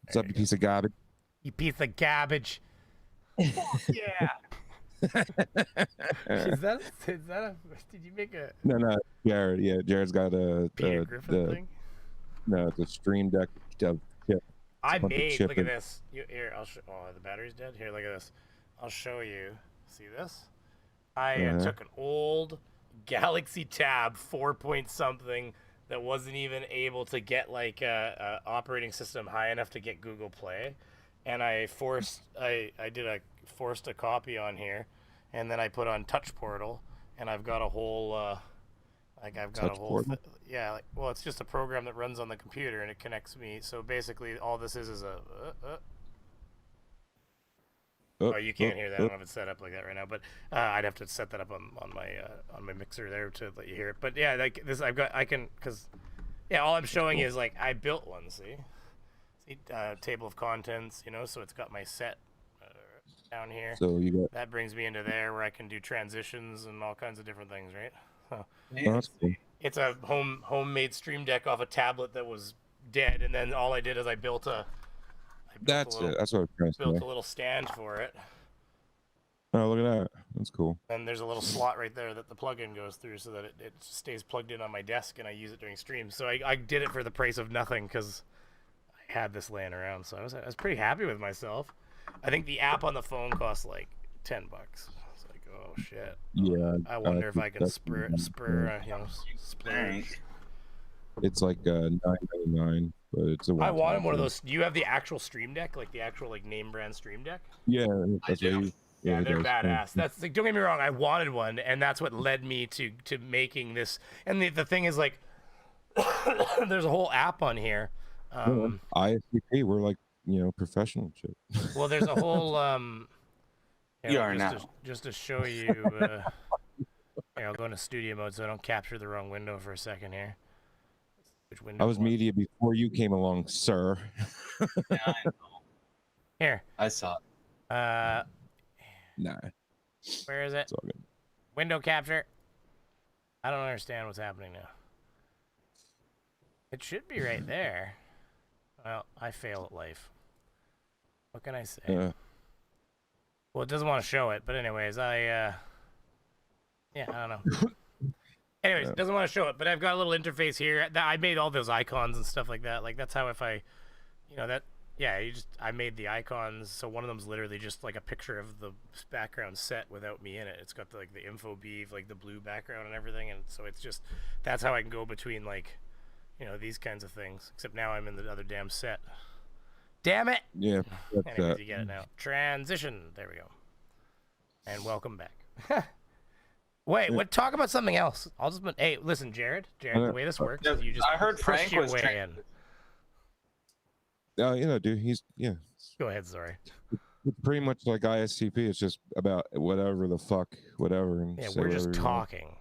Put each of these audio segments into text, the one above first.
What's up, you piece of garbage? You piece of garbage. Yeah. Is that a? Did you make a No, Jared. Yeah, Jared's got Peter Griffin thing? No, the stream deck of chip. I bunch of made. chip Look at in- this. Here, I'll show. Oh, the battery's dead. Here, look at this. I'll show you. See this? I took an old Galaxy Tab 4 point something that wasn't even able to get like a operating system high enough to get Google Play, and I forced a copy on here, and then I put on Touch Portal, and I've got a whole yeah, like, well, it's just a program that runs on the computer and it connects me. So basically, all this is a. Oh, you can't hear that. I don't have it set up like that right now, but I'd have to set that up on my mixer there to let you hear it. But yeah, like this, all I'm showing is like I built one. See, table of contents. So it's got my set down here. So you got that brings me into there where I can do transitions and all kinds of different things, right? that's cool. It's a homemade stream deck off a tablet that was dead, and then all I did is I built a. That's it. That's what I was trying to built say. a little stand for it. Oh, look at that. That's cool. And there's a little slot right there that the plug-in goes through so that it stays plugged in on my desk, and I use it during streams. So I did it for the price of nothing because I had this laying around. So I was pretty happy with myself. I think the app on the phone costs like $10. It's like, oh shit. Yeah. I wonder if I can spur splurge. It's like $9.99, but it's a. I wanted one of those. Do you have the actual Stream Deck, like the actual like name brand Stream Deck? Yeah, that's what Yeah, they're badass. That's like, don't get me wrong, I wanted one, and that's what led me to making this. And the thing is, like, there's a whole app on here. ISCP, we're like professional shit. Well, there's a whole You are now. Just to show you. Here, I'll go into studio mode so I don't capture the wrong window for a second here. Which window? I was media before you came along, sir. Yeah, I know. Here. I saw it. Nah. Where is it? It's all good. Window capture. I don't understand what's happening now. It should be right there. Well, I fail at life. What can I say? Well, it doesn't want to show it, but anyways, yeah, I don't know. Anyways, it doesn't want to show it, but I've got a little interface here. I made all those icons and stuff like that. Like, that's how if I, I made the icons, so one of them's literally just like a picture of the background set without me in it. It's got the info beef, like the blue background and everything, and so it's just, that's how I can go between like, these kinds of things. Except now I'm in the other damn set. Damn it! Yeah. Anyways, you get it now. Transition. There we go. And welcome back. Wait, what? Talk about something else. Hey, listen, Jared. The way this works is you just I heard Frank was in. Dude, Go ahead, sorry. It's pretty much like ISCP. It's just about whatever the fuck, whatever. And Yeah, say we're just whatever you want. talking.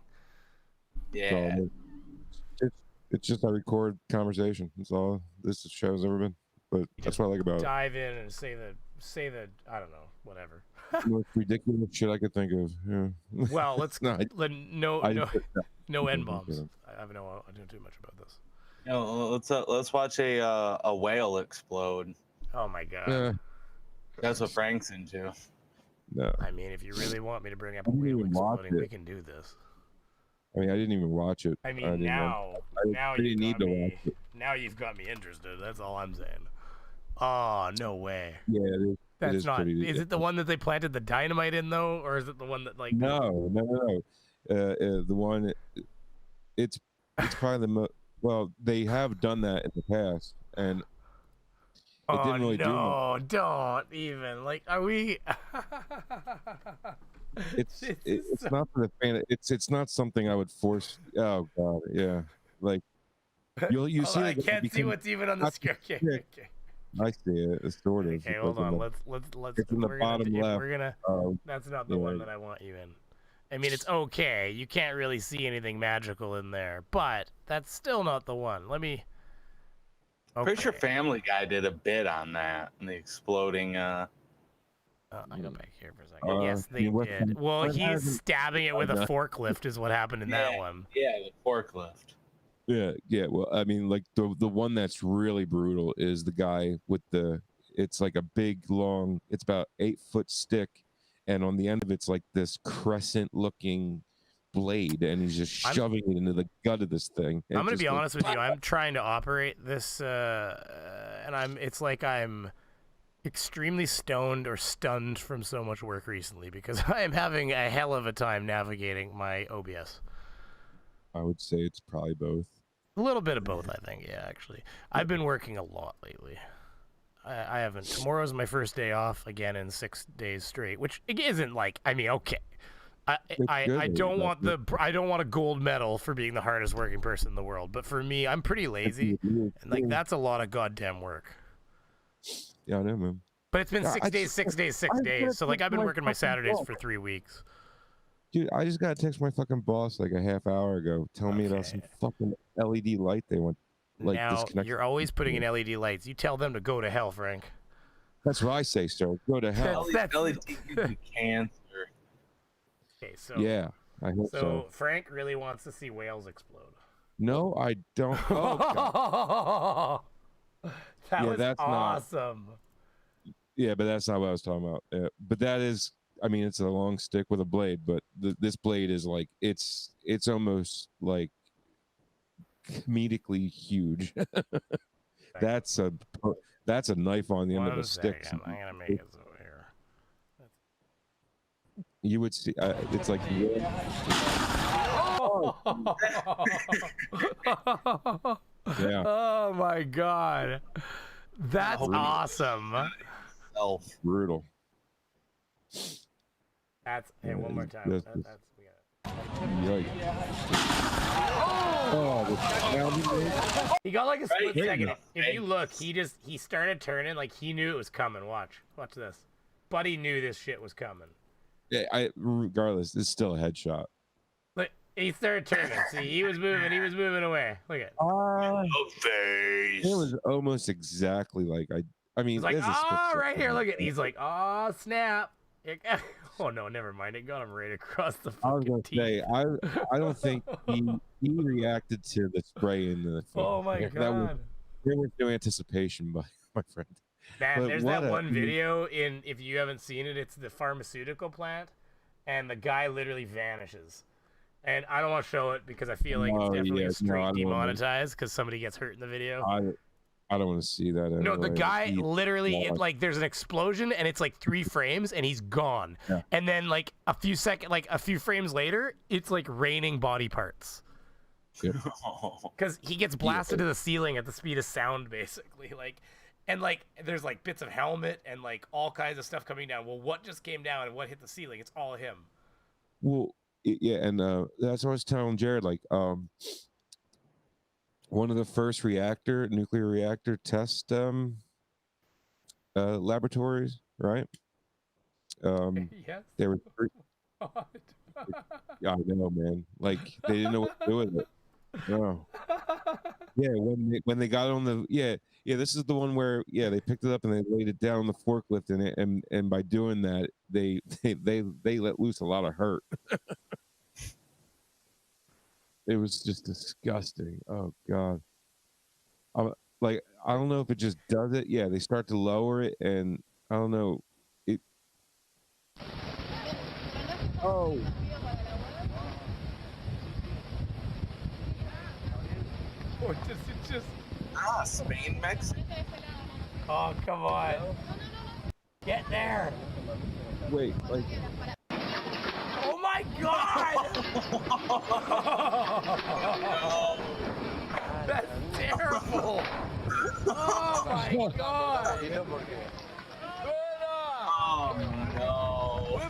Yeah. It's just I record conversation. That's all this show's ever been. But that's what I like about it. Dive in and say the I don't know, whatever. The most ridiculous shit I could think of. Yeah. Well, let's no N bombs. I don't know too much about this. Let's watch a whale explode. Oh my god. Yeah. That's what Frank's into. No. I mean, if you really want me to bring up a whale exploding, we can do this. I mean, I didn't even watch it. I mean, now you need to watch it. Now you've got me interested. That's all I'm saying. Oh, no way. Yeah, it is. That's not. Is it the one that they planted the dynamite in though, or is it the one that like? No. The one. It's probably the most. Well, they have done that in the past, and it didn't really do much. Don't even like. Are we? It's not for the fan. It's not something I would force. Oh god, yeah. Like you see. I can't see what's even on the screen. Okay. I see it. It's sort of. Okay, hold on. Let's. It's in the bottom left. We're gonna. That's not the one that I want you in. I mean, it's okay. You can't really see anything magical in there, but that's still not the one. Let me. Okay. Pretty sure Family Guy did a bit on that, and the exploding. I go back here for a second. Yes, they did. Well, he's stabbing it with a forklift is what happened in that one. Yeah, the forklift. Yeah. Well, I mean, like the one that's really brutal is the guy with the. It's like a big long. It's about 8-foot stick, and on the end of it's like this crescent-looking blade, and he's just shoving it into the gut of this thing. I'm gonna be honest with you. I'm trying to operate this, and it's like I'm extremely stoned or stunned from so much work recently because I am having a hell of a time navigating my OBS. I would say it's probably both. A little bit of both, I think. Yeah, actually, I've been working a lot lately. I haven't. Tomorrow's my first day off again in 6 days straight, which isn't like. I mean, okay. I don't want a gold medal for being the hardest working person in the world, but for me, I'm pretty lazy, and like that's a lot of goddamn work. Yeah, I know, man. But it's been 6 days, 6 days, 6 days. So like I've been working my Saturdays for 3 weeks. Dude, I just got to text my fucking boss like a half hour ago telling me about some fucking LED light they want. Like, now, you're always putting in LED lights. You tell them to go to hell, Frank. That's what I say, sir. Go to hell. LED gives you cancer. Okay, so yeah, I hope so. So Frank really wants to see whales explode. No, I don't. Oh, that was awesome. Yeah, but that's not what I was talking about. But that is, I mean, it's a long stick with a blade, but this blade is like it's almost like comedically huge. that's a knife on the end of a stick. I'm gonna make it so here. You would see. It's like. Yeah. Oh my god, that's awesome. Brutal. That's one more time. That's we got it. He got like a split second. If you look, he started turning like he knew it was coming. Watch this. Buddy knew this shit was coming. Yeah, regardless, it's still a headshot. But he started turning. See, he was moving away. Look at. Face. It was almost exactly like I mean, he's like, right here. Look at. He's like, snap. Oh no, never mind. It got him right across the fucking I was gonna teeth. say, I don't think he reacted to the spray in the thing. Oh my god. There was no anticipation, my friend. Man, but there's that one video if you haven't seen it, it's the pharmaceutical plant, and the guy literally vanishes. And I don't want to show it because I feel like it's definitely straight demonetized because somebody gets hurt in the video. I don't want to see that. No, the guy literally, there's an explosion and it's like 3 frames and he's gone. Yeah. And then like a few frames later, it's like raining body parts. Because he gets blasted to the ceiling at the speed of sound, basically. And there's like bits of helmet and like all kinds of stuff coming down. Well, what just came down and what hit the ceiling? It's all him. Well, yeah, and that's what I was telling Jared. Like, one of the first nuclear reactor test laboratories, right? Yes. There were 3. Yeah, I know, man. Like they didn't know what to do with it. No. Yeah, when they got on the this is the one where they picked it up and they laid it down on the forklift and by doing that they let loose a lot of hurt. It was just disgusting. Oh god. I don't know if it just does it. Yeah, they start to lower it and I don't know. Oh. Or just Spain, Mexico. Oh, come on. Get there. Wait, like. Oh my god! That's terrible. Oh my god. Oh no.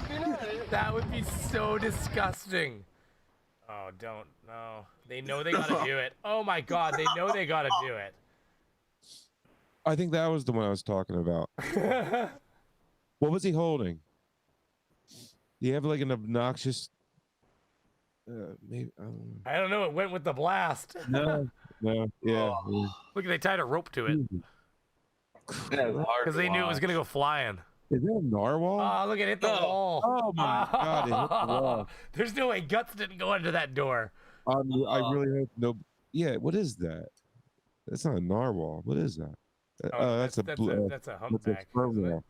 That would be so disgusting. Oh, don't. No. They know they gotta do it. Oh my god, they know they gotta do it. I think that was the one I was talking about. What was he holding? Do you have like an obnoxious... maybe I don't know. It went with the blast. No. Yeah. Look, they tied a rope to it because they knew it was gonna go flying. Is that a narwhal? Oh, look, it hit the wall. Oh my god, it hit the wall. There's no way Guts didn't go under that door. I really hope no. Yeah, what is that? That's not a narwhal. What is that? Oh, that's a that's a that's a humpback. sperm Isn't it? whale.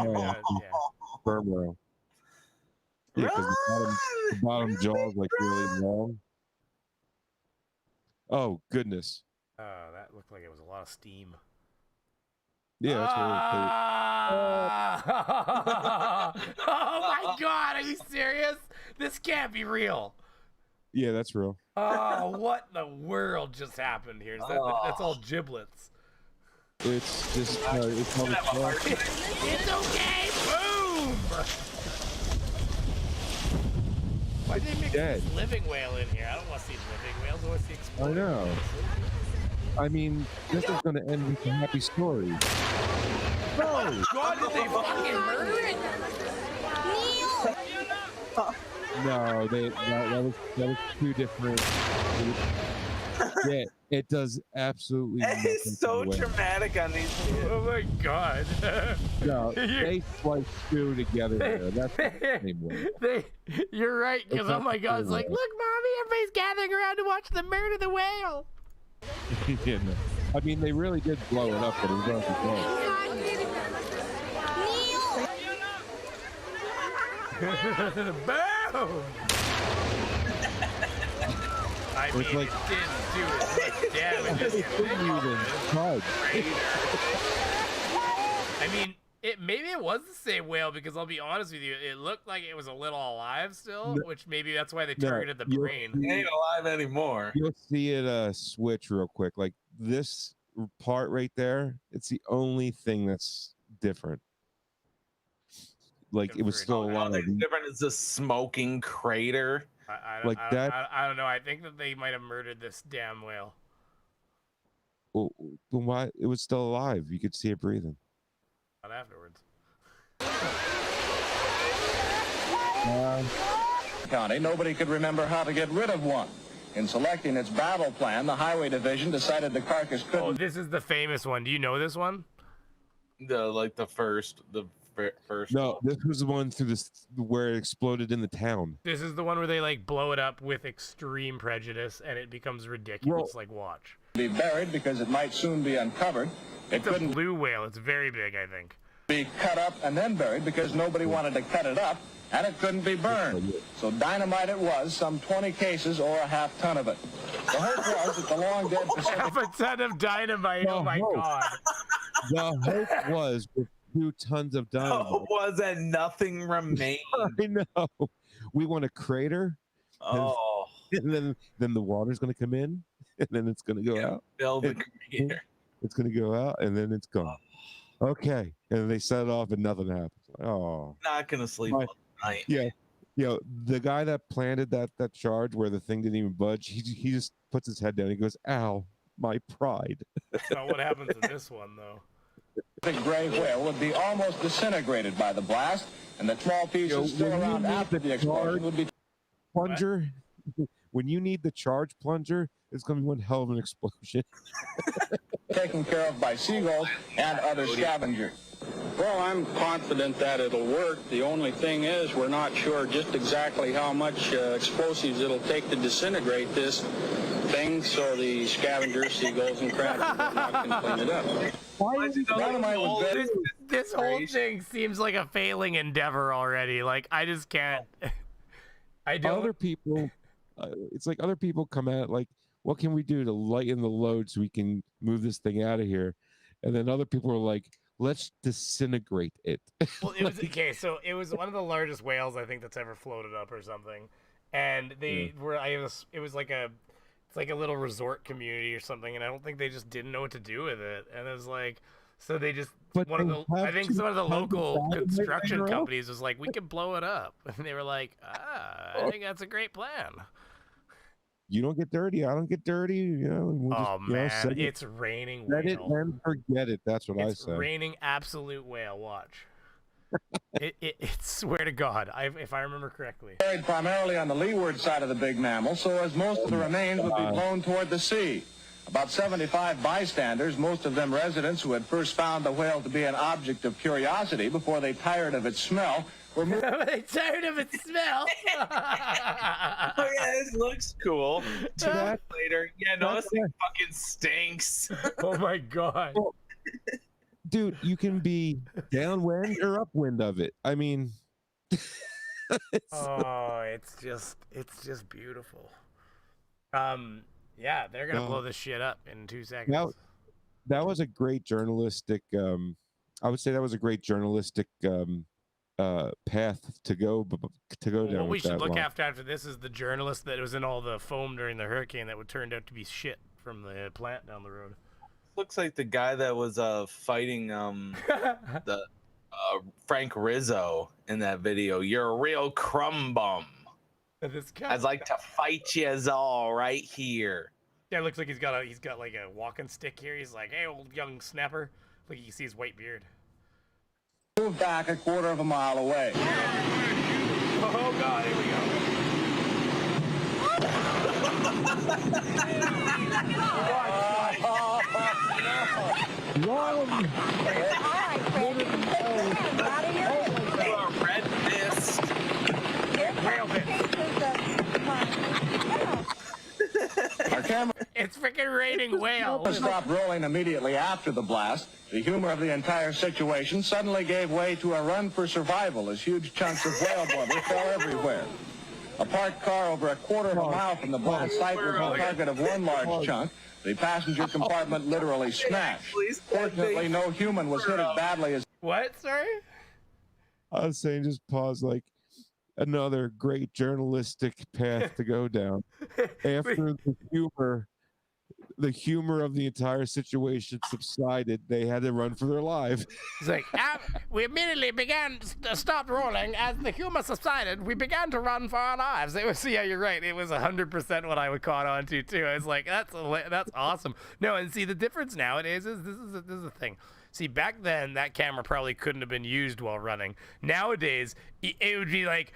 Yeah, yeah. Sperm whale. Yeah, because the bottom jaw is like really long. Oh goodness. Oh, that looked like it was a lot of steam. Yeah, that's where Oh my God! Are you serious? This can't be real. yeah, that's real. Oh, what in the world just happened here? That's all giblets. It's just it's all It's okay. Boom. Why did they mix this living whale in here? I don't want to see living whales. I want to see I exploding. know. I mean, this is going to end with a happy story. Oh God, did they fucking murder it? No, that was two different. Yeah, it does absolutely nothing. It's so to the whale. dramatic on these kids. Oh my God. No, they slice two together there. That's the same way. You're right, because It's oh my not God, the it's like, same look, mommy, everybody's gathering around to watch them murder the whale. Yeah, no. I mean, they really did blow it up, but it was on the Boom! I mean, like, it didn't do as much damage as you touch. I mean, maybe it was the same whale, because I'll be honest with you, it looked like it was a little alive still, which maybe that's why they targeted the brain. He ain't alive anymore. You'll see it switch real quick. Like this part right there, it's the only thing that's different. Like it was still alive. Nothing different is this smoking crater. I don't know. I think that they might have murdered this damn whale. Well, then why? It was still alive. You could see it breathing. Not afterwards. County, nobody could remember how to get rid of one. In selecting its battle plan, the Highway Division decided the carcass couldn't... Oh, this is the famous one. Do you know this one? The first. No, this was the one through this where it exploded in the town. This is the one where they like blow it up with extreme prejudice and it becomes ridiculous. Like, watch. ...be buried because it might soon be uncovered. It's a blue whale. It's very big, I think. ...be cut up and then buried because nobody wanted to cut it up, and it couldn't be burned. So dynamite it was, some 20 cases or a half ton of it. The hope was that the long dead Pacific... Half a ton of dynamite. Oh my God. The hope was with 2 tons of dynamite. Oh, was that nothing remained? I know. We want a crater. Oh. And then the water's going to come in, and then it's going to go out. Build a crater. It's going to go out, and then it's gone. Okay. And they set it off, and nothing happens. Oh. Not going to sleep all night. Yeah. You know, the guy that planted that charge where the thing didn't even budge, he just puts his head down. He goes, "Ow, my pride." That's not what happens in this one, though. The gray whale would be almost disintegrated by the blast, and the small pieces still around after the explosion would be... Plunger. When you need the charge plunger, it's going to be one hell of an explosion. ...taken care of by seagulls and other scavengers. Well, I'm confident that it'll work. The only thing is we're not sure just exactly how much explosives it'll take to disintegrate this thing, so the scavengers, seagulls, and crabs can clean it up. This whole thing seems like a failing endeavor already. Like, I just can't. I don't. Other people, it's like other people come at it like, what can we do to lighten the load so we can move this thing out of here? And then other people are like, let's disintegrate it. Well, it was okay. So it was one of the largest whales I think that's ever floated up or something, and they were. It was like it's like a little resort community or something, and I don't think they just didn't know what to do with it. And it was like, so they just I think some of the local construction companies was like, we can blow it up, and they were like, I think that's a great plan. You don't get dirty, I don't get dirty, you know. We'll just, man, it's raining whale. Set it and forget it. That's what I say. It's raining absolute whale. Watch. it swear to God, if I remember correctly. Buried primarily on the leeward side of the big mammal, so as most of the remains would be blown toward the sea. About 75 bystanders, most of them residents who had first found the whale to be an object of curiosity before they tired of its smell, were moved... They tired of its smell? Oh yeah, this looks cool. 2 days generator. Yeah, no, That's this thing fucking stinks. Oh my god. Well, dude, you can be downwind or upwind of it. I mean, Oh, it's just beautiful. Yeah, they're gonna blow this shit up in 2 seconds. that was a great journalistic. I would say that was a great journalistic path to go down. What we with should that look line. after this is the journalist that was in all the foam during the hurricane that would turned out to be shit from the plant down the road. Looks like the guy that was fighting the Frank Rizzo in that video. You're a real crumb bum. This guy. I'd like to fight yous all right here. Yeah, it looks like he's got like a walking stick here. He's like, hey, old young snapper. Look, you can see his white beard. Moved back a quarter of a mile away. Oh god, here we go. Red mist. Our camera It's freaking raining whales. stopped rolling immediately after the blast. The humor of the entire situation suddenly gave way to a run for survival as huge chunks of whale blubber fell everywhere. A parked car over a quarter of a mile from the blast site was the target of one large chunk. The passenger compartment literally smashed. Fortunately, no human was hit as badly as... What? Sorry? I was saying, just pause. Like, another great journalistic path to go down. After the humor of the entire situation subsided, they had to run for their lives. It's like, we immediately stopped rolling. As the humor subsided, we began to run for our lives. It was, yeah, you're right. It was 100% what I would caught on to, too. I was like, that's awesome. No, and see, the difference nowadays is this is the thing. See, back then, that camera probably couldn't have been used while running. Nowadays, it would be like,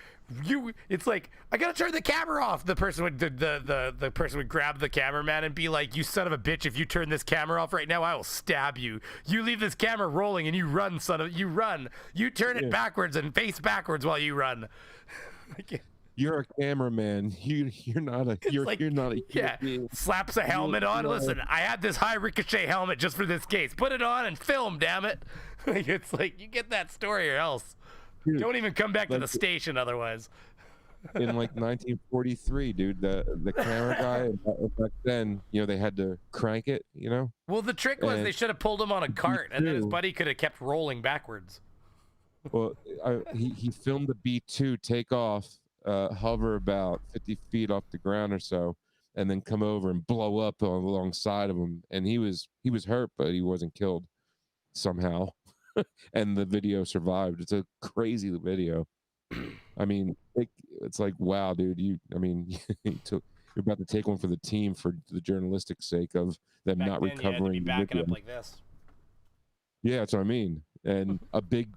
it's like, I gotta turn the camera off. The person would the person would grab the cameraman and be like, you son of a bitch, if you turn this camera off right now, I will stab you. You leave this camera rolling and you run, you run. You turn it backwards and face backwards while you run. You're a cameraman. You're not a yeah. Slaps a helmet on. Listen, I had this high ricochet helmet just for this case. Put it on and film, damn it. It's like, you get that story or else. Dude, don't even come back to the station otherwise. In like 1943, dude, the camera guy back then, they had to crank it, Well, the trick was they should have pulled him on a cart, and then his buddy could have kept rolling backwards. Well, he filmed the B-2 take off, hover about 50 feet off the ground or so, and then come over and blow up alongside of him. And he was hurt, but he wasn't killed somehow. And the video survived. It's a crazy video. I mean, it's like, wow, dude. You're about to take one for the team for the journalistic sake of them not recovering. You had to be backing up like this. Yeah, that's what I mean. And a big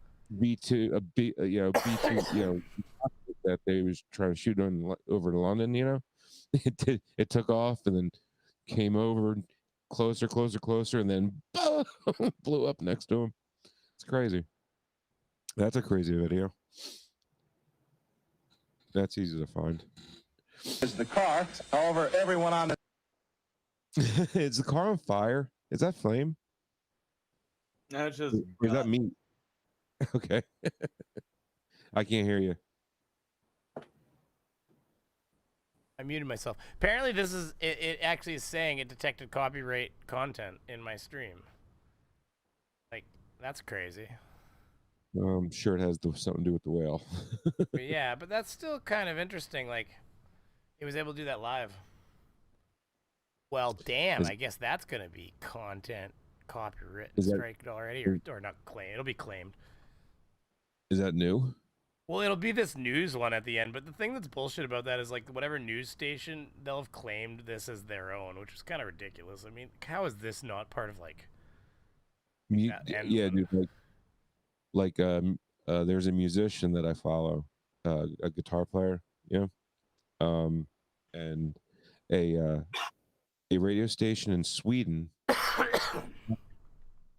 B2, B2, that they was trying to shoot over to London. It took off and then came over closer, and then blew up next to him. It's crazy. That's a crazy video. That's easy to find. Is the car. However, everyone on the... Is the car on fire? Is that flame? No, it's just... Or is that meat? Okay. I can't hear you. I muted myself. Apparently this is... It actually is saying it detected copyright content in my stream. Like, that's crazy. I'm sure it has something to do with the whale. But yeah, but that's still kind of interesting. Like, it was able to do that live. Well, damn, I guess that's going to be content copyright strike already, or not claim. It'll be claimed. Is that new? Well, it'll be this news one at the end, but the thing that's bullshit about that is, like, whatever news station, they'll have claimed this as their own, which is kind of ridiculous. I mean, how is this not part of, like... Yeah, dude, like there's a musician that I follow, a guitar player, and a radio station in Sweden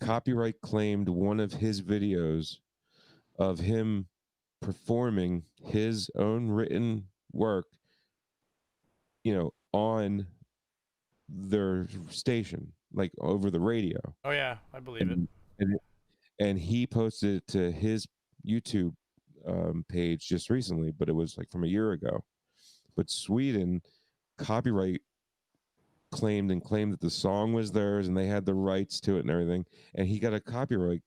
copyright claimed one of his videos of him performing his own written work, on their station, like over the radio. Oh yeah, I believe it. And he posted it to his YouTube page just recently, but it was like from a year ago. But Sweden copyright claimed that the song was theirs and they had the rights to it and everything. And he got a copyright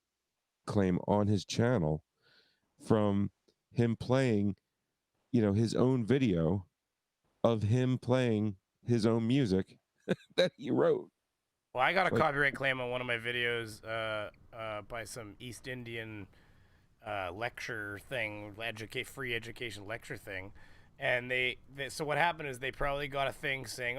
claim on his channel from him playing, his own video of him playing his own music that he wrote. Well, I got a copyright claim on one of my videos by some East Indian lecture thing, free education lecture thing, and so what happened is they probably got a thing saying,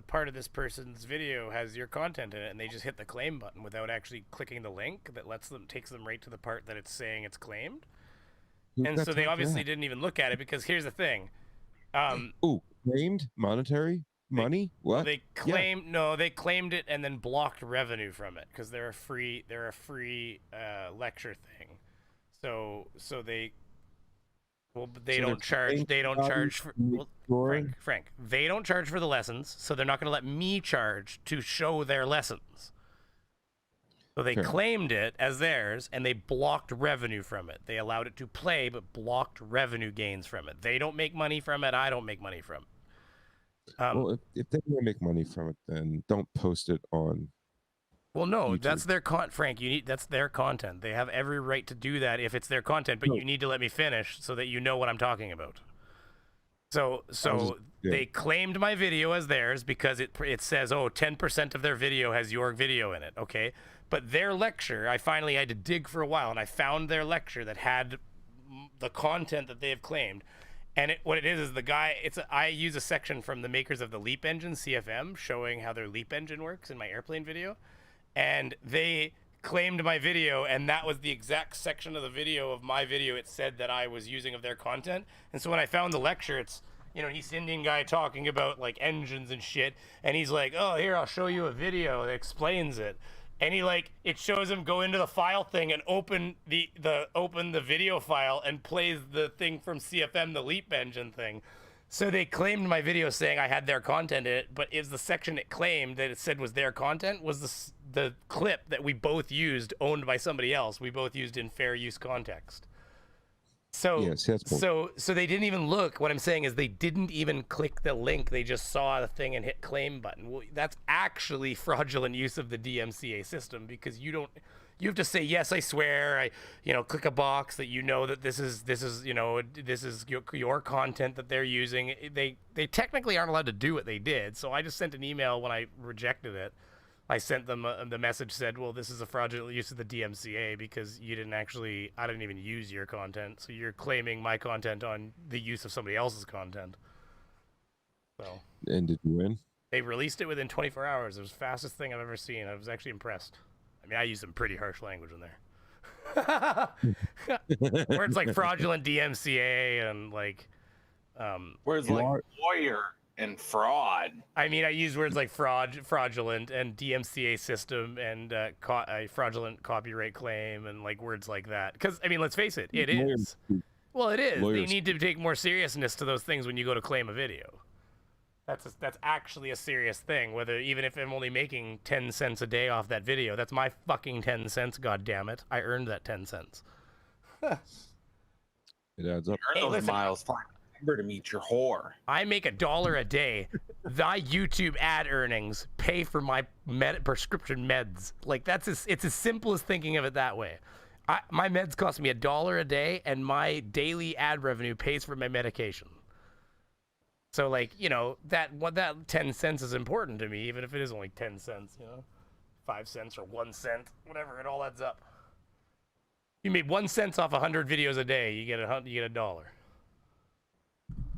part of this person's video has your content in it, and they just hit the claim button without actually clicking the link that takes them right to the part that it's saying it's claimed. And so they obviously didn't even look at it, because here's the thing. Claimed monetary money? What? They claimed they claimed it and then blocked revenue from it because they're a free lecture thing. So they don't charge for Frank. They don't charge for the lessons, so they're not going to let me charge to show their lessons. So they claimed it as theirs, and they blocked revenue from it. They allowed it to play, but blocked revenue gains from it. They don't make money from it. I don't make money from it. Well, if they don't make money from it, then don't post it on. Well, no, YouTube. that's their Frank. That's their content. They have every right to do that if it's their content. But you need to let me finish so that you know what I'm talking about. So they claimed my video as theirs because it says 10% of their video has your video in it. Okay. But their lecture, I finally had to dig for a while, and I found their lecture that had the content that they have claimed. And what it is I use a section from the makers of the Leap Engine, CFM, showing how their Leap Engine works in my airplane video. And they claimed my video, and that was the exact section of the video of my video it said that I was using of their content. And so when I found the lecture, it's, East Indian guy talking about like engines and shit, and he's like, oh, here, I'll show you a video that explains it. And it shows him go into the file thing and open the video file and plays the thing from CFM, the Leap Engine thing. So they claimed my video saying I had their content in it, but is the section it claimed that it said was their content was the clip that we both used, owned by somebody else. We both used in fair use context. So yes, so they didn't even look. What I'm saying is they didn't even click the link. They just saw the thing and hit claim button. Well, that's actually fraudulent use of the DMCA system, because you have to say, yes, I swear. Click a box that that this is your content that they're using. They technically aren't allowed to do what they did. So I just sent an email when I rejected it. I sent them the message said, well, this is a fraudulent use of the DMCA because I didn't even use your content. So you're claiming my content on the use of somebody else's content. So. And did you win? They released it within 24 hours. It was the fastest thing I've ever seen. I was actually impressed. I mean, I used some pretty harsh language in there. Words like fraudulent DMCA and words like lawyer and fraud. I mean, I use words like fraudulent and DMCA system and a fraudulent copyright claim and words like that. Because, I mean, let's face it, it is. Well, it is. They need to take more seriousness to those things when you go to claim a video. That's actually a serious thing. Even if I'm only making 10 cents a day off that video, that's my fucking 10 cents. God damn it! I earned that 10 cents. It adds up. You earn those miles. To meet your whore. I make $1 a day. Thy YouTube ad earnings pay for my prescription meds. It's as simple as thinking of it that way. My meds cost me $1 a day, and my daily ad revenue pays for my medication. So that 10 cents is important to me, even if it is only 10 cents, 5 cents or 1 cent, whatever, it all adds up. You made 1 cent off 100 videos a day, you get $1.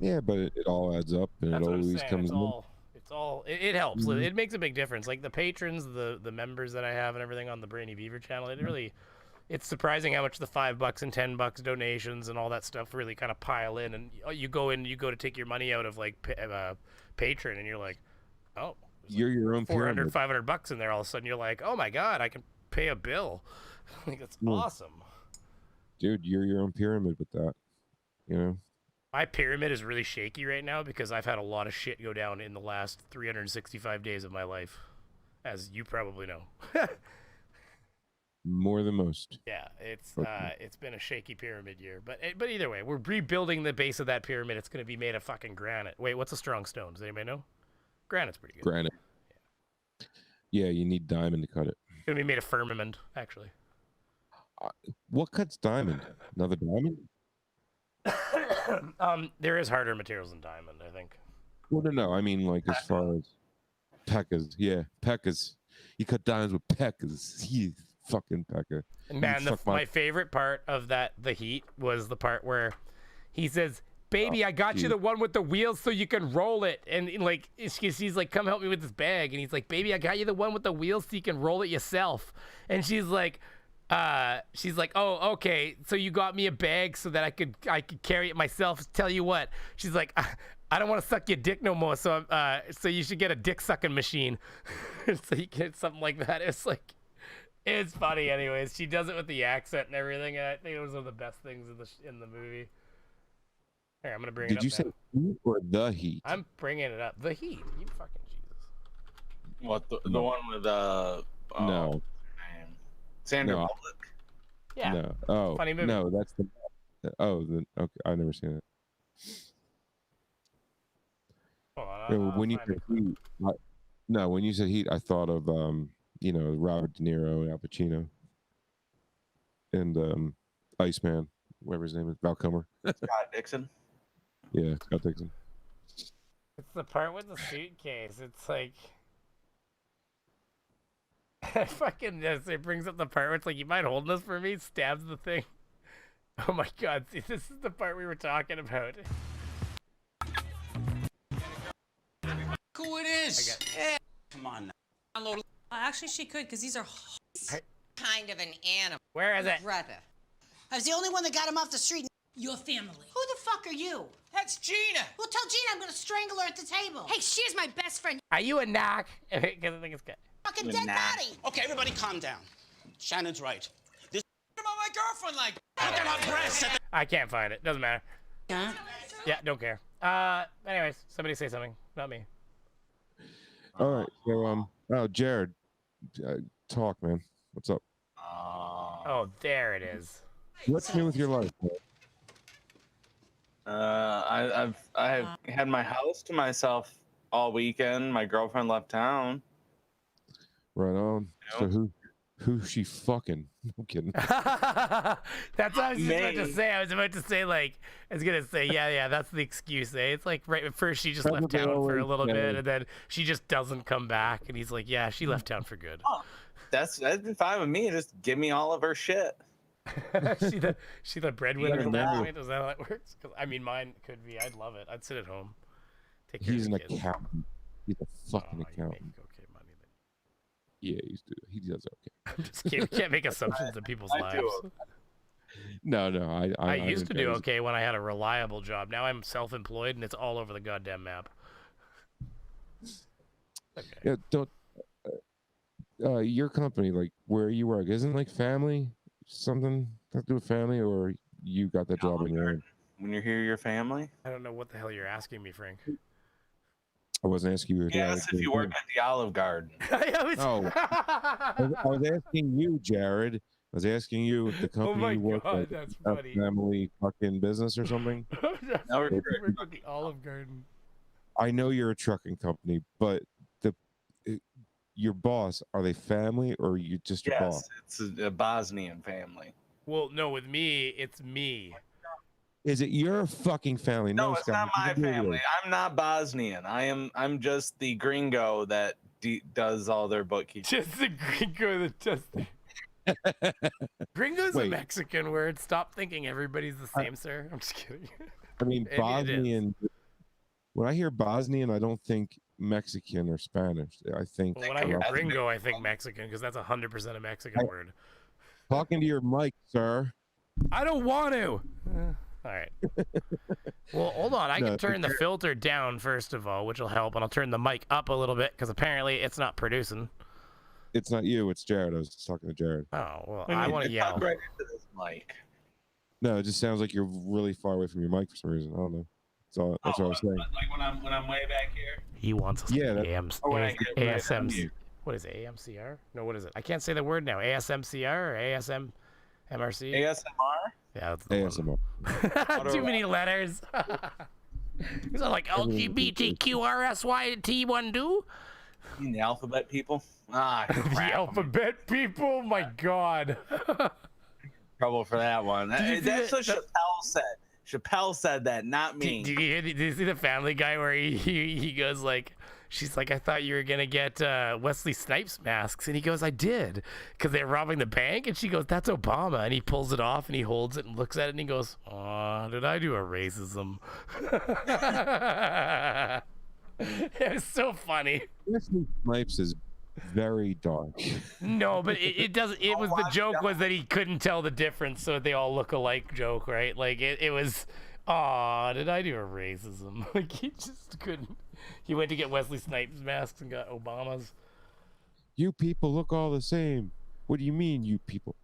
Yeah, but it all adds up, and it always comes in. It helps. Mm-hmm. It makes a big difference. Like the patrons, the members that I have and everything on the Brainy Beaver channel, it's surprising how much the $5 and $10 donations and all that stuff really kind of pile in. And you go to take your money out of patron, and you're like, oh, you're your own $400, $500 in there. All of a sudden, you're like, oh my God, I can pay a bill. That's awesome. Dude, you're your own pyramid with that, My pyramid is really shaky right now because I've had a lot of shit go down in the last 365 days of my life, as you probably know. More than most. Yeah, it's Okay. it's been a shaky pyramid year, but either way, we're rebuilding the base of that pyramid. It's going to be made of fucking granite. Wait, what's a strong stone? Does anybody know? Granite's pretty good. Granite. Yeah, you need diamond to cut it. It's going to be made of firmament, actually. What cuts diamond? Another diamond? There is harder materials than diamond, I think. Well, no. I mean, like, as far as pekkas. Yeah, pekkas. You cut diamonds with pekkas. You fucking pekka. Man, my favorite part of the heat was the part where he says, "Baby, I got you the one with the wheels so you can roll it." And like she's like, "Come help me with this bag." And he's like, "Baby, I got you the one with the wheels so you can roll it yourself." And she's like, "Oh, okay. So you got me a bag so that I could carry it myself." Tell you what, she's like, "I don't want to suck your dick no more. So so you should get a dick sucking machine." So you get something like that. It's like, it's funny. Anyways, she does it with the accent and everything. And I think it was one of the best things in the movie. Here, I'm gonna bring it up. Did you say heat or the heat? I'm bringing it up. The heat. You fucking Jesus. What the one with No. man. Sandra No. Bullock. Yeah. No. Oh. Funny movie. No, that's the. Oh, okay. I've never seen it. Hold on, Yeah, I'll when you find said it. heat, no, when you said heat, I thought of Robert De Niro, Al Pacino, and Iceman, whatever his name is, Val Kilmer. Scott Dixon. Yeah, Scott Dixon. It's the part with the suitcase. It's like, fucking this. It brings up the part where it's like, "You mind holding this for me?" Stabs the thing. Oh my god! See, this is the part we were talking about. Who it is? Yeah. Come on now. Download. Actually, she could, because these are Kind of an animal. Where is it? Brother. I was the only one that got him off the street. your family. Who the fuck are you? That's Gina. Well, tell Gina I'm gonna strangle her at the table. Hey, she's my best friend. Are you a knock? Because I think it's good. Fucking dead body. Okay, everybody calm down. Shannon's right. This about my girlfriend like look at her breasts. I can't find it. Doesn't matter. Huh? Yeah, don't care. Anyways, somebody say something. Not me. All right. So oh, Jared, talk, man. What's up? Oh, there it is. What's new with your life, man? I have had my house to myself all weekend. My girlfriend left town. Right on. So who's she fucking? No kidding. That's what I was just about to Me. say. I was about to say, like, I was gonna say, yeah, that's the excuse. Eh? It's like right at first she just That's left what they town for a always little say. bit, and then she just doesn't come back, and he's like, yeah, she left town for good. That'd be fine with me. Just give me all of her shit. she the breadwinner at that remember- point. Is that how that works? 'Cause, I mean, mine could be. I'd love it. I'd sit at home, take care He's of an the kids. accountant. He's a fucking Oh, you make accountant. okay money. Then. Yeah, he does okay. I'm just kidding. We can't make assumptions in people's I lives. do. No, I used to didn't do know. okay when I had a reliable job. Now I'm self-employed and it's all over the goddamn map. Okay. Yeah, don't. Your company, like where you work, isn't like family something have to do with family, or you got that job on your own? When you're here, your family. I don't know what the hell you're asking me, Frank. I wasn't asking you. Yes, if you work at the Olive Garden. Oh. I was asking you, Jared. I was asking you if the company Oh my you work God, at that's is a funny. family fucking business or something. No, we're You work at the Olive Garden. I know you're a trucking company, but your boss, are they family or you just your boss? Yes, it's a Bosnian family. Well, no, with me, it's me. Is it your fucking family? No, it's Scott, not my you can do family. this. I'm not Bosnian. I'm just the gringo that does all their bookkeeping. Just the gringo that just. Gringo's a Wait. Mexican word. Stop thinking everybody's the same, sir. I'm just kidding. I mean, It is. Bosnian. When I hear Bosnian, I don't think Mexican or Spanish. I think. Well, when I hear That's gringo, I think Mexican because that's 100% a Mexican word. Talking to your mic, sir. I don't want to. All right. Well, hold on. I No, can turn the it's- filter down first of all, which will help, and I'll turn the mic up a little bit because apparently it's not producing. It's not you. It's Jared. I was just talking to Jared. Oh well, We I need want to talk yell. right into this mic. No, it just sounds like you're really far away from your mic for some reason. I don't know. That's what I was saying. Like when I'm way back here. He wants us Yeah, to that- ASMC. What is it? AMCR? No, what is it? I can't say the word now. ASMCR or ASM MRC? ASMR. Yeah, that's the ASMR. one. Too many letters. Is that like LGBTQRSYT1 do? You mean the alphabet people? Ah, The crap. alphabet people. My God. Trouble for that one. That's what Chappelle said. Chappelle said that, not me. Did you see the Family Guy where he goes like, she's like, I thought you were gonna get Wesley Snipes masks, and he goes, I did, because they're robbing the bank, and she goes, that's Obama, and he pulls it off and he holds it and looks at it and he goes, oh, did I do a racism? It was so funny. Wesley Snipes is very dark. No, but it doesn't. It was the joke was that he couldn't tell the difference, so they all look alike. Joke, right? Like it was. Aw, did I do a racism? Like he just couldn't. He went to get Wesley Snipes masks and got Obama's. You people look all the same. What do you mean, you people?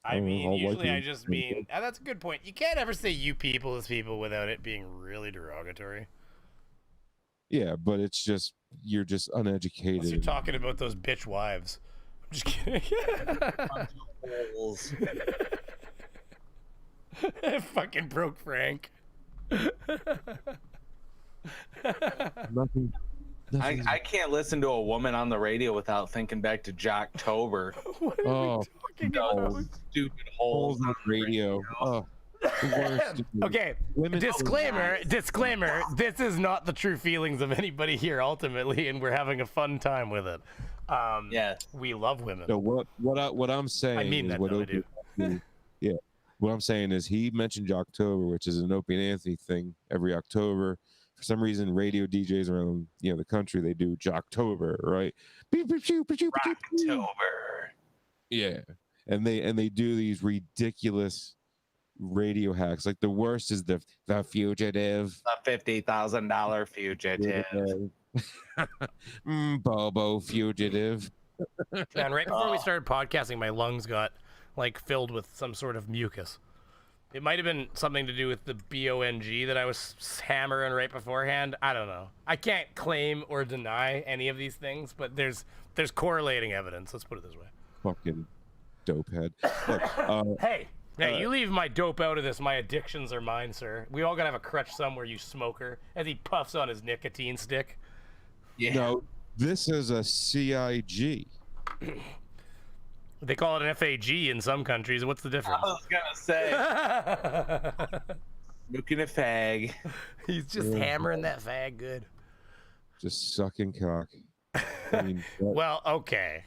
I mean, all white usually I people. just mean. That's a good point. You can't ever say "you people" as people without it being really derogatory. Yeah, but it's just you're just uneducated. Unless you're talking about those bitch wives. I'm just kidding. Fucking broke Frank. Nothing. I can't listen to a woman on the radio without thinking back to Jocktober. What are Oh, we talking about? Those stupid holes holes on radio. Oh, the worst, dude. Okay, Women- disclaimer, this is not the true feelings of anybody here ultimately, and we're having a fun time with it. Yeah. We love women. No, what I'm saying I mean is that, what though, I Opie, do. yeah. What I'm saying is he mentioned Jocktober, which is an Opie and Anthony thing every October. For some reason, radio DJs around the country, they do Jocktober, right? Rocktober. Yeah, and they do these ridiculous radio hacks. Like the worst is the fugitive. The $50,000 fugitive. Bobo fugitive. Man, right before we started podcasting, my lungs got like filled with some sort of mucus. It might have been something to do with the BONG that I was hammering right beforehand. I don't know. I can't claim or deny any of these things, but there's correlating evidence. Let's put it this way. Fucking dope head. Look, Hey, you leave my dope out of this. My addictions are mine, sir. We all gotta have a crutch somewhere, you smoker. As he puffs on his nicotine stick. Yeah. no, this is a CIG. They call it an FAG in some countries. What's the difference? I was gonna say, smoking a fag. He's just hammering that fag good. Just sucking cock. I mean, Well, okay.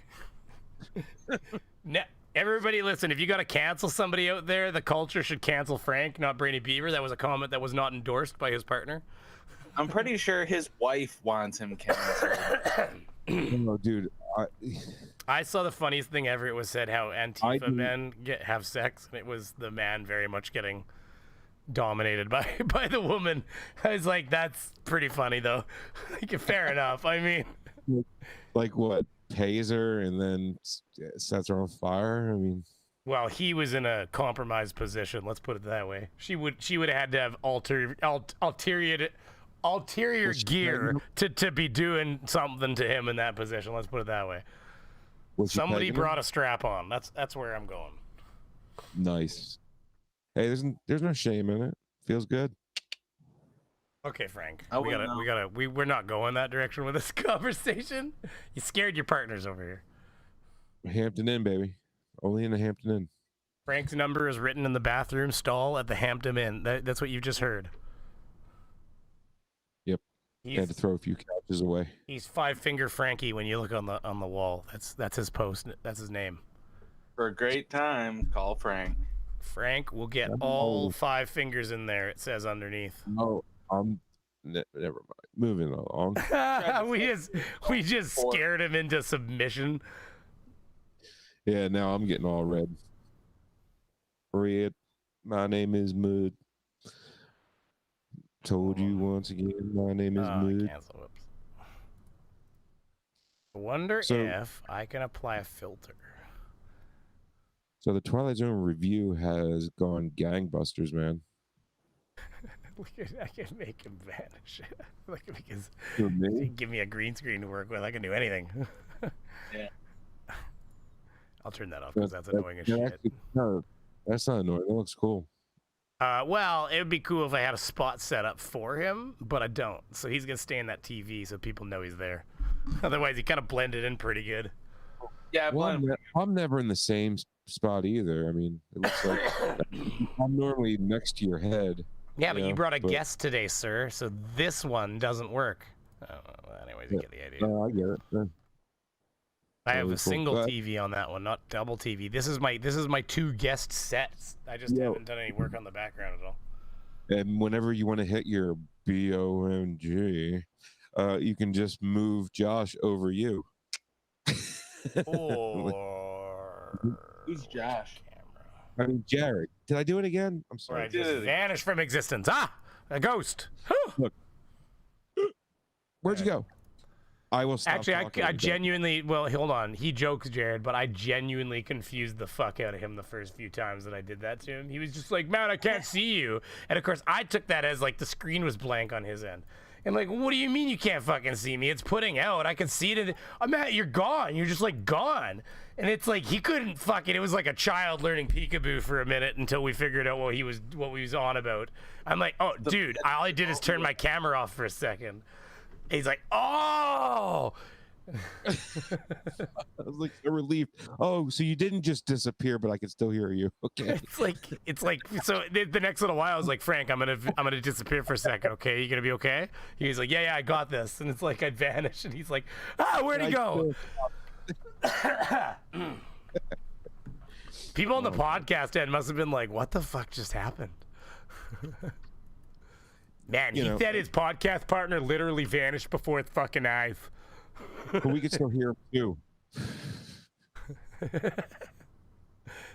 Now, everybody listen, if you got to cancel somebody out there, the culture should cancel Frank, not Brainy Beaver. That was a comment that was not endorsed by his partner. I'm pretty sure his wife wants him canceled. no, dude. I saw the funniest thing ever. It was said how Antifa men have sex, and it was the man very much getting dominated by the woman. I was like, that's pretty funny, though. Like, fair enough. I mean, like what? Pays her and then sets her on fire. I mean, well, he was in a compromised position. Let's put it that way. She would have had to have ulterior gear to be doing something to him in that position. Let's put it that way. Somebody brought a strap on. That's where I'm going. Nice. Hey, there's no shame in it. Feels good. Okay, Frank. I We're wouldn't not going that direction with this conversation. You scared your partners over here. Hampton Inn, baby. Only in the Hampton Inn. Frank's number is written in the bathroom stall at the Hampton Inn. That's what you just heard. Yep. Had to throw a few couches away. He's Five Finger Frankie when you look on the wall. That's his post. That's his name. For a great time, call Frank. Frank will get all 5 fingers in there. It says underneath. No, never mind. Moving along. we just scared him into submission. Yeah, now I'm getting all red. Red. My name is Mood. Told you once again, my name is Mood. Cancel. Whoops. I wonder if I can apply a filter. So the Twilight Zone review has gone gangbusters, man. I can make him vanish. Like, because For me? you give me a green screen to work with, I can do anything. Yeah. I'll turn that off because that's annoying as that shit. actually, no, that's not annoying. That looks cool. Well, it would be cool if I had a spot set up for him, but I don't. So he's gonna stay in that TV so people know he's there. Otherwise, he kind of blended in pretty good. Yeah, Well, I'm never in the same spot either. I mean, it looks like I'm normally next to your head. Yeah, but you brought a guest today, sir. So this one doesn't work. Anyways, you get the idea. I get it. Yeah. I have Totally a single TV on that one, not double TV. This is my 2 guest sets. I just haven't done any work on the background at all. And whenever you want to hit your BOMG, you can just move Josh over you. Or who's Josh? I mean, Jared. Did I do it again? I'm sorry. Right, just vanish from existence. Ah, a ghost. Look. Where'd you go? I will stop. Actually, I genuinely, well, hold on. He jokes, Jared, but I genuinely confused the fuck out of him the first few times that I did that to him. He was just like, man, I can't see you. And of course, I took that as like the screen was blank on his end. And like, what do you mean you can't fucking see me? It's putting out. I can see it. Matt, you're gone. You're just like gone. And it's like he couldn't fucking. It was like a child learning peekaboo for a minute until we figured out what he was on about. I'm like, oh, dude, all I did is turn my camera off for a second. He's like, oh. I was like so relieved. Oh, so you didn't just disappear, but I can still hear you. Okay. It's like so the next little while I was like, Frank, I'm gonna disappear for a second. Okay, you gonna be okay? He's like, yeah, I got this. And it's like I vanish, and he's like, where'd he go? People on the podcast end must have been like, what the fuck just happened? Man, he said his podcast partner literally vanished before his fucking eyes. But we can still hear him too.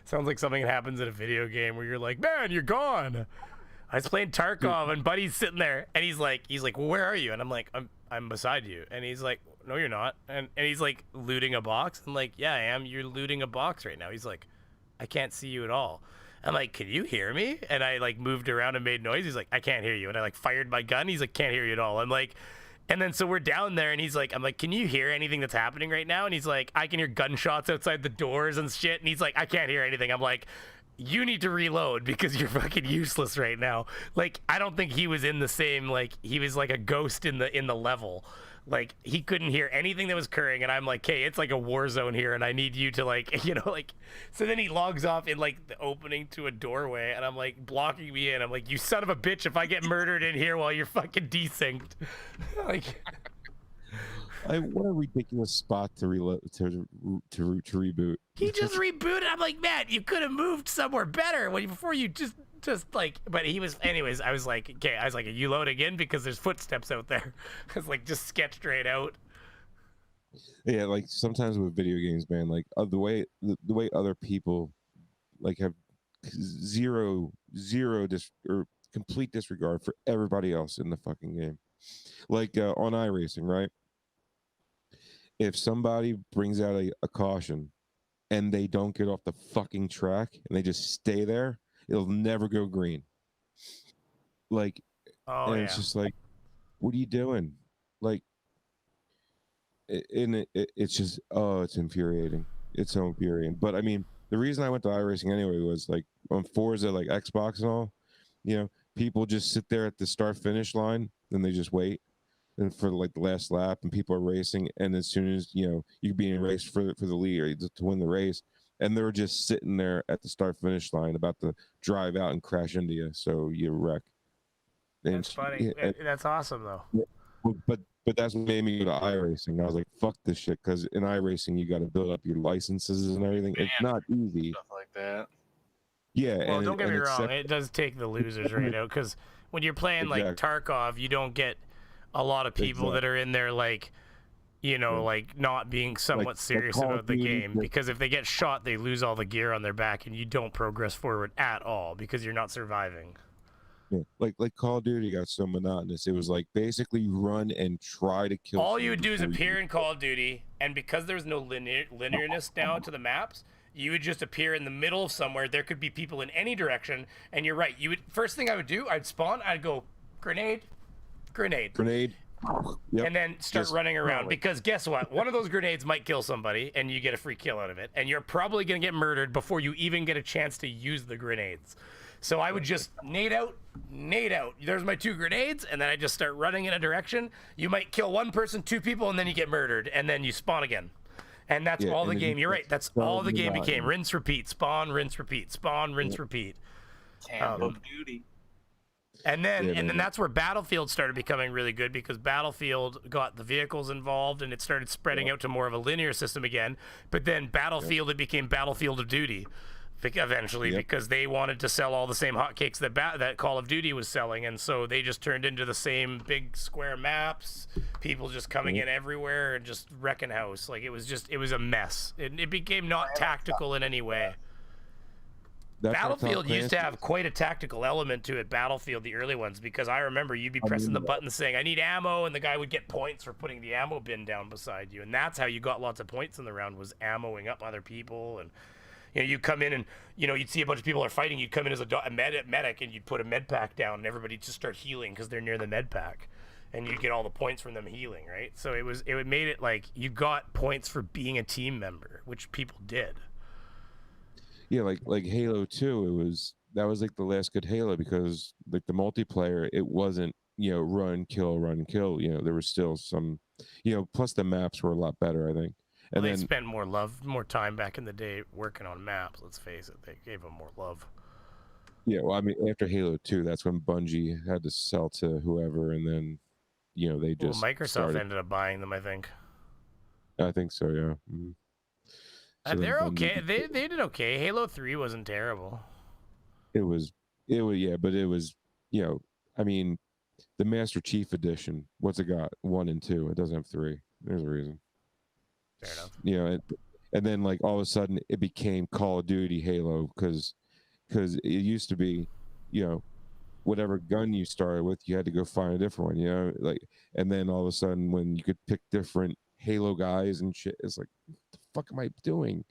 Sounds like something that happens in a video game where you're like, man, you're gone. I was playing Tarkov and Buddy's sitting there and he's like, well, where are you? And I'm like, I'm beside you. And he's like, no, you're not. And he's like looting a box. I'm like, yeah, I am. You're looting a box right now. He's like, I can't see you at all. I'm like, can you hear me? And I like moved around and made noise. He's like, I can't hear you. And I like fired my gun. He's like, can't hear you at all. I'm like, and then so we're down there and he's like, I'm like, can you hear anything that's happening right now? And he's like, I can hear gunshots outside the doors and shit. And he's like, I can't hear anything. I'm like, you need to reload because you're fucking useless right now. Like, I don't think he was in the same, like, he was like a ghost in the level. Like, he couldn't hear anything that was occurring, and I'm like, hey, it's like a war zone here, and I need you to, like, you know, like, so then he logs off in, like, the opening to a doorway, and I'm, like, blocking me in. I'm like, you son of a bitch, if I get murdered in here while you're fucking desynced. Like... What a ridiculous spot to reload, to reboot. He just rebooted. I'm like, man, you could have moved somewhere better before you just like. But he was, anyways. I was like, okay. I was like, are you loading in because there's footsteps out there? It's like just sketched right out. Yeah, like sometimes with video games, man, like the way other people like have zero or complete disregard for everybody else in the fucking game. Like on iRacing, right? If somebody brings out a caution and they don't get off the fucking track and they just stay there, it'll never go green. Like, it's just like, what are you doing? Like, it's just, it's infuriating. It's so infuriating. But I mean, the reason I went to iRacing anyway was like on Forza, like Xbox and all, you know, people just sit there at the start finish line and they just wait. And for like the last lap, and people are racing, and as soon as you know you're being raced for the lead or to win the race, and they're just sitting there at the start finish line about to drive out and crash into you, so you wreck. And that's funny. That's awesome though. Yeah, but that's what made me go to iRacing. I was like, fuck this shit, because in iRacing you got to build up your licenses and everything. It's not easy. Stuff like that. Yeah. Well, don't get me wrong. It does take the losers right out, because when you're playing like Tarkov, you don't get a lot of people that are in there like, you know, like not being somewhat serious about the game, because if they get shot, they lose all the gear on their back and you don't progress forward at all because you're not surviving. Yeah. Like Call of Duty got so monotonous. It was like basically run and try to kill. All you would do is appear in Call of Duty, and because there's no linearness now to the maps, you would just appear in the middle of somewhere. There could be people in any direction, and you're right. First thing I would do, I'd spawn. I'd go grenade. Yep. And then start running around, because guess what? One of those grenades might kill somebody and you get a free kill out of it, and you're probably going to get murdered before you even get a chance to use the grenades. So I would just nade out. There's my 2 grenades, and then I just start running in a direction. You might kill 1 person, 2 people, and then you get murdered, and then you spawn again. And that's all the game. You're right. That's all the game became. Rinse, repeat, spawn, rinse, repeat, spawn, rinse, repeat. Camp of Duty. And then that's where Battlefield started becoming really good, because Battlefield got the vehicles involved and it started spreading out to more of a linear system again. But then Battlefield, it became Battlefield of Duty eventually, because they wanted to sell all the same hotcakes that Call of Duty was selling. And so they just turned into the same big square maps, people just coming in everywhere and just wrecking house. Like, it was a mess. It became not tactical in any way. Battlefield used to have quite a tactical element to it, Battlefield, the early ones, because I remember you'd be pressing the button saying, I need ammo, and the guy would get points for putting the ammo bin down beside you. And that's how you got lots of points in the round, was ammoing up other people. And, you come in and, you'd see a bunch of people are fighting, you'd come in as a medic, and you'd put a med pack down, and everybody just start healing because they're near the med pack. And you'd get all the points from them healing, right? So it made it like you got points for being a team member, which people did. Yeah, like Halo 2, that was like the last good Halo, because like the multiplayer, it wasn't, run, kill. There was still some, plus the maps were a lot better, I think. And they spent more time back in the day working on maps, let's face it. They gave them more love. Yeah, well, I mean, after Halo 2, that's when Bungie had to sell to whoever, and then, they just Microsoft ended up buying them, I think. I think so, yeah. Mm-hmm. So they're okay. They did okay. Halo 3 wasn't terrible. It was, yeah, but it was, I mean, the Master Chief Edition, what's it got? 1 and 2. It doesn't have 3. There's a reason. Fair enough. And then like all of a sudden it became Call of Duty Halo, because it used to be, whatever gun you started with, you had to go find a different one, like, and then all of a sudden when you could pick different Halo guys and shit, it's like, what the fuck am I doing?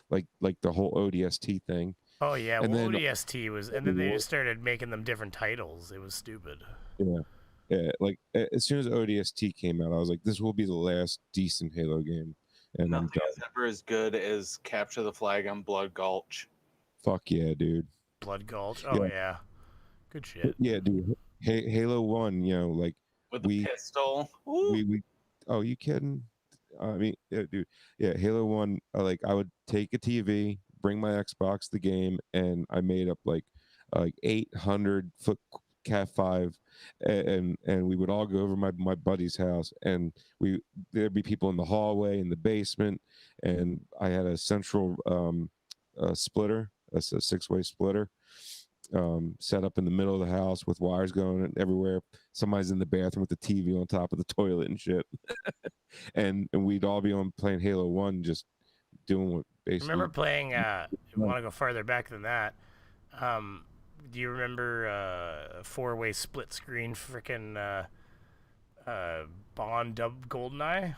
Like the whole ODST thing. Oh yeah, and ODST was, and then they just started making them different titles. It was stupid. Yeah, like as soon as ODST came out, I was like, this will be the last decent Halo game. And nothing is ever as good as Capture the Flag on Blood Gulch. Fuck yeah, dude. Blood Gulch. Oh yeah. Good shit. Yeah, dude. Halo 1, like with the pistol. We oh, you kidding? I mean, yeah, dude. Yeah, Halo 1, like I would take a TV, bring my Xbox, the game, and I made up like 800-foot Cat 5, and we would all go over my buddy's house, and there'd be people in the hallway, in the basement, and I had a central splitter, a 6-way splitter, set up in the middle of the house with wires going everywhere. Somebody's in the bathroom with the TV on top of the toilet and shit. and we'd all be on playing Halo 1, just doing what basically. I remember playing, I want to go farther back than that. Do you remember 4-way split screen frickin' Bond dub GoldenEye?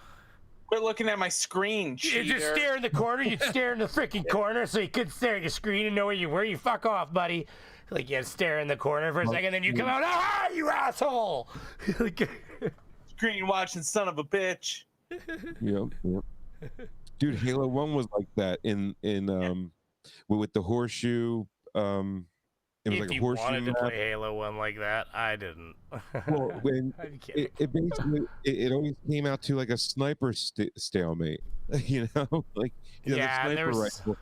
Quit looking at my screen, cheater. You just stare in the corner. You'd stare in the freaking corner so you couldn't stare at your screen and know where you were. You fuck off, buddy. Like, you stare in the corner for a second, then you come out, ah, you asshole! Screen watching son of a bitch. Yep. Dude, Halo 1 was like that in with the horseshoe. It was if like a you horseshoe wanted to map. play Halo 1 like that, I didn't. Well, when it basically it always came out to like a sniper stalemate, like the sniper rifle.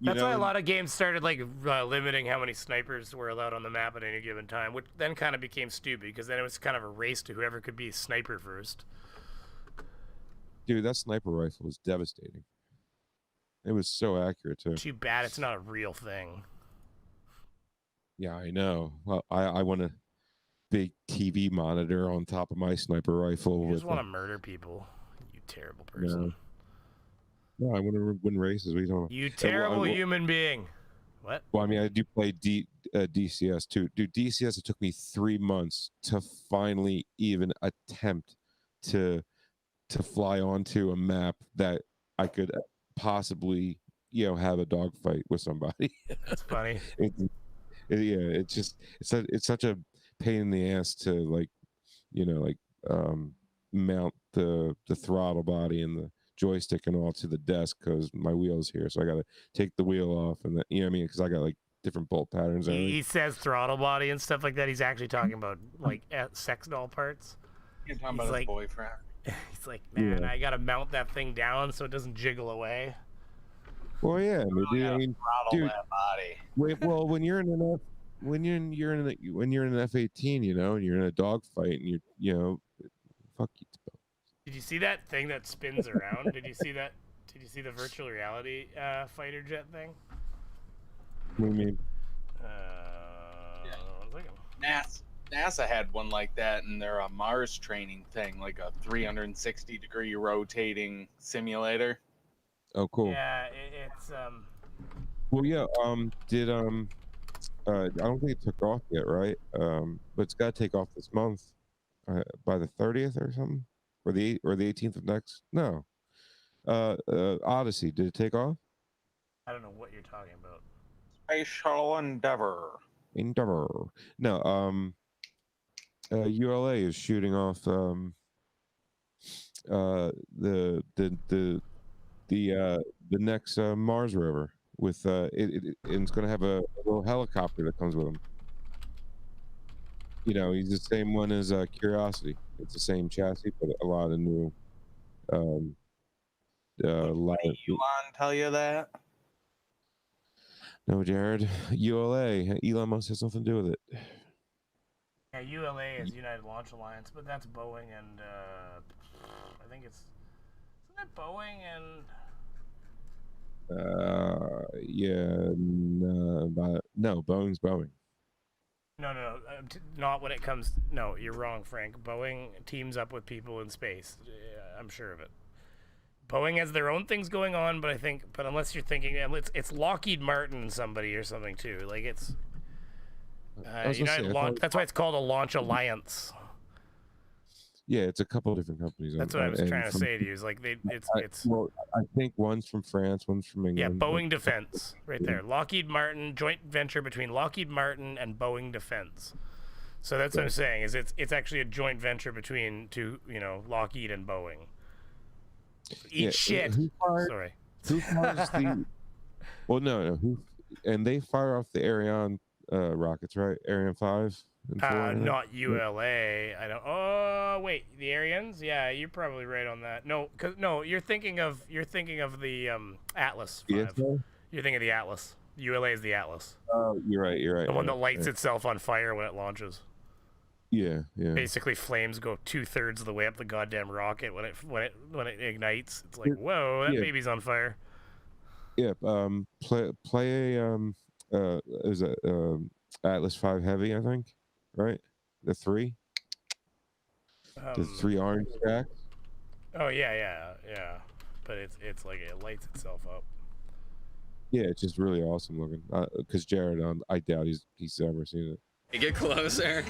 That's why a lot of games started like limiting how many snipers were allowed on the map at any given time, which then kind of became stupid because then it was kind of a race to whoever could be sniper first. Dude, that sniper rifle was devastating. It was so accurate too. Too bad it's not a real thing. Yeah, I know. Well, I want a big TV monitor on top of my sniper rifle. You just want to murder people, you terrible person. No, I want to win races. What are you talking about? You terrible human being. What? Well, I mean, I do play DCS too. Dude, DCS, it took me 3 months to finally even attempt to fly onto a map that I could possibly have a dog fight with somebody. That's funny. It's such a pain in the ass to like mount the throttle body and the joystick and all to the desk because my wheel's here, so I gotta take the wheel off, and because I got like different bolt patterns. He says throttle body and stuff like that. He's actually talking about like sex doll parts. You're talking about his boyfriend. He's like, man, I gotta mount that thing down so it doesn't jiggle away. Well, yeah, dude. I mean, dude, that body. well, when you're in an F-18, and you're in a dog fight, and fuck you. Did you see that thing that spins around? Did you see that? Did you see the virtual reality fighter jet thing? What do you mean? One second. NASA had one like that in their Mars training thing, like a 360-degree rotating simulator. Oh, cool. Yeah, it's Well, yeah. I don't think it took off yet, right? But it's got to take off this month, by the 30th or something, or the 18th of next. No. Odyssey. Did it take off? I don't know what you're talking about. Space Shuttle Endeavour. No. ULA is shooting off the next Mars rover with it's going to have a little helicopter that comes with him. He's the same one as Curiosity. It's the same chassis, but a lot of new. Elon tell you that? No, Jared. ULA. Elon Musk has nothing to do with it. Yeah, ULA is United Launch Alliance, but that's Boeing and I think isn't it Boeing and no, Boeing's Boeing. No, not when it comes. No, you're wrong, Frank. Boeing teams up with people in space. I'm sure of it. Boeing has their own things going on, but unless you're thinking, it's Lockheed Martin and somebody or something too. Like it's United Launch. That's why it's called a launch alliance. Yeah, it's a couple of different companies. That's what I was trying to say to you. Is like Well, I think one's from France, one's from England. Yeah, Boeing Defense, right there. Lockheed Martin, joint venture between Lockheed Martin and Boeing Defense. So that's what I'm saying. Is it's actually a joint venture between Lockheed and Boeing. Eat shit. Sorry. Who fires the? Well, no. Who? And they fire off the Ariane rockets, right? Ariane 5. Not ULA. I don't. Oh wait, the Arians? Yeah, you're probably right on that. No, you're thinking of the Atlas 5. Yes, you're thinking of the Atlas. ULA is the Atlas. Oh, you're right. The one that lights itself on fire when it launches. Yeah. Basically, flames go 2/3 of the way up the goddamn rocket when it ignites. It's like, whoa, that baby's on fire. Yeah. Play a is it Atlas 5 Heavy? I think. Right, the 3 orange stacks. Oh yeah. But it's like it lights itself up. Yeah, it's just really awesome looking. Because Jared, I doubt he's ever seen it. You get closer.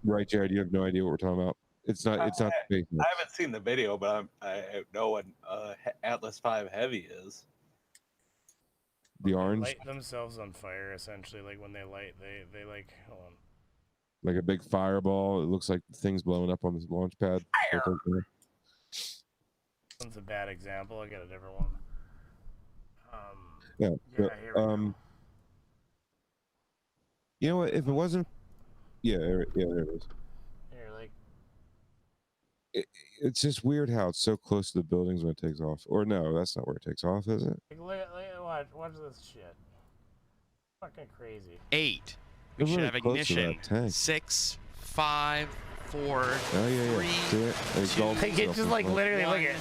Right, Jared, you have no idea what we're talking about. It's not. It's not. I haven't seen the video, but I know what Atlas 5 Heavy is. The orange. They light themselves on fire, essentially. Like when they light, they like, hold on. Like a big fireball. It looks like things blowing up on this launch pad. One's a bad example. I got a different one. Yeah. Here we go. You know what? If it wasn't, there it is. Here, like. It's just weird how it's so close to the buildings when it takes off. Or no, that's not where it takes off, is it? Watch this shit. Fucking crazy. 8. We should have ignition. 6, 5, 4, 3, 2. Like it's just like literally look at.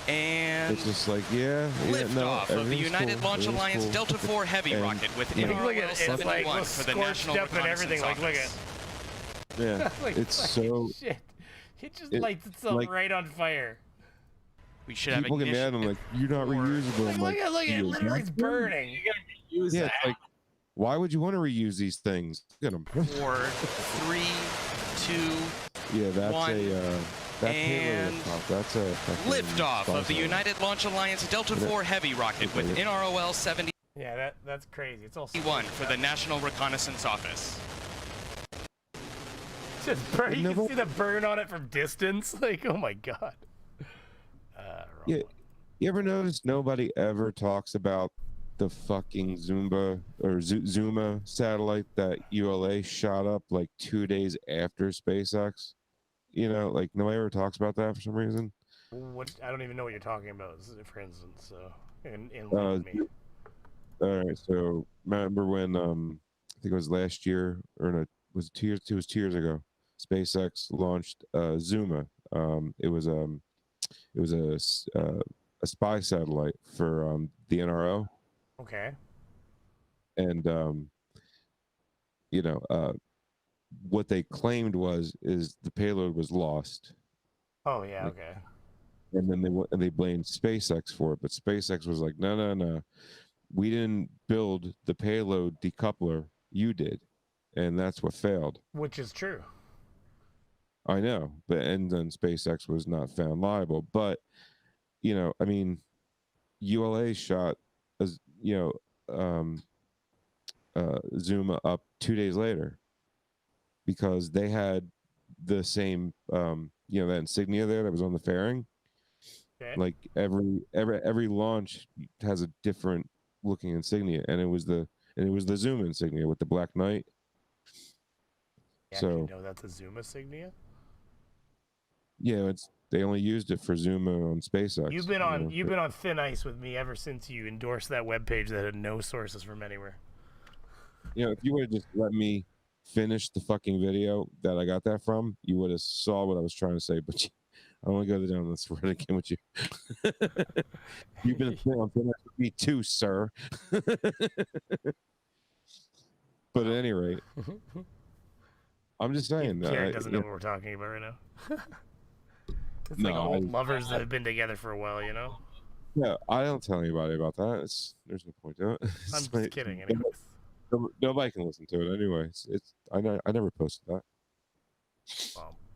And it's just like liftoff of the United Launch Alliance Delta IV Heavy rocket with NRL 71 for the National Reconnaissance Office. Look at. Yeah, like, it's so. Shit. It just lights itself right on fire. We should have people get mad. I'm like, you're not reusable. Look at literally it's burning. You gotta reuse that. It's like, why would you want to reuse these things? Look at them. 4, 3, 2. Yeah, that's 1. And that's a liftoff of the United Launch Alliance Delta IV Heavy rocket with NROL 71 Yeah, that's crazy. It's all for the National Reconnaissance Office. Just burn. You can see the burn on it from distance. Like, oh my god. Yeah, you ever notice nobody ever talks about the fucking Zuma satellite that ULA shot up like 2 days after SpaceX? You know, like nobody ever talks about that for some reason. What? I don't even know what you're talking about. For instance, enlighten me. All right, so remember when I think it was last year or no, was it 2 years? It was 2 years ago. SpaceX launched Zuma. It was a spy satellite for the NRO. Okay. And you know, what they claimed is the payload was lost. Oh yeah. Okay. And then they blamed SpaceX for it, but SpaceX was like, no, we didn't build the payload decoupler, you did, and that's what failed. Which is true. I know, but and then SpaceX was not found liable. But you know, I mean, ULA shot, Zuma up 2 days later because they had the same, that insignia there that was on the fairing. Okay. Like every launch has a different looking insignia, and it was the Zuma insignia with the Black Knight. You So actually know that's a Zuma insignia? Yeah, they only used it for Zuma on SpaceX. You've been on thin ice with me ever since you endorsed that webpage that had no sources from anywhere. You know, if you would have just let me finish the fucking video that I got that from, you would have saw what I was trying to say. But I don't want to go down this road again with you. You've been on thin ice with me too, sir. But at any rate, I'm just saying. Jared doesn't know what we're talking about right now. It's like old lovers that have been together for a while, you know? Yeah, I don't tell anybody about that. There's no point to it. I'm just kidding, anyways. Nobody can listen to it anyway. I never posted that.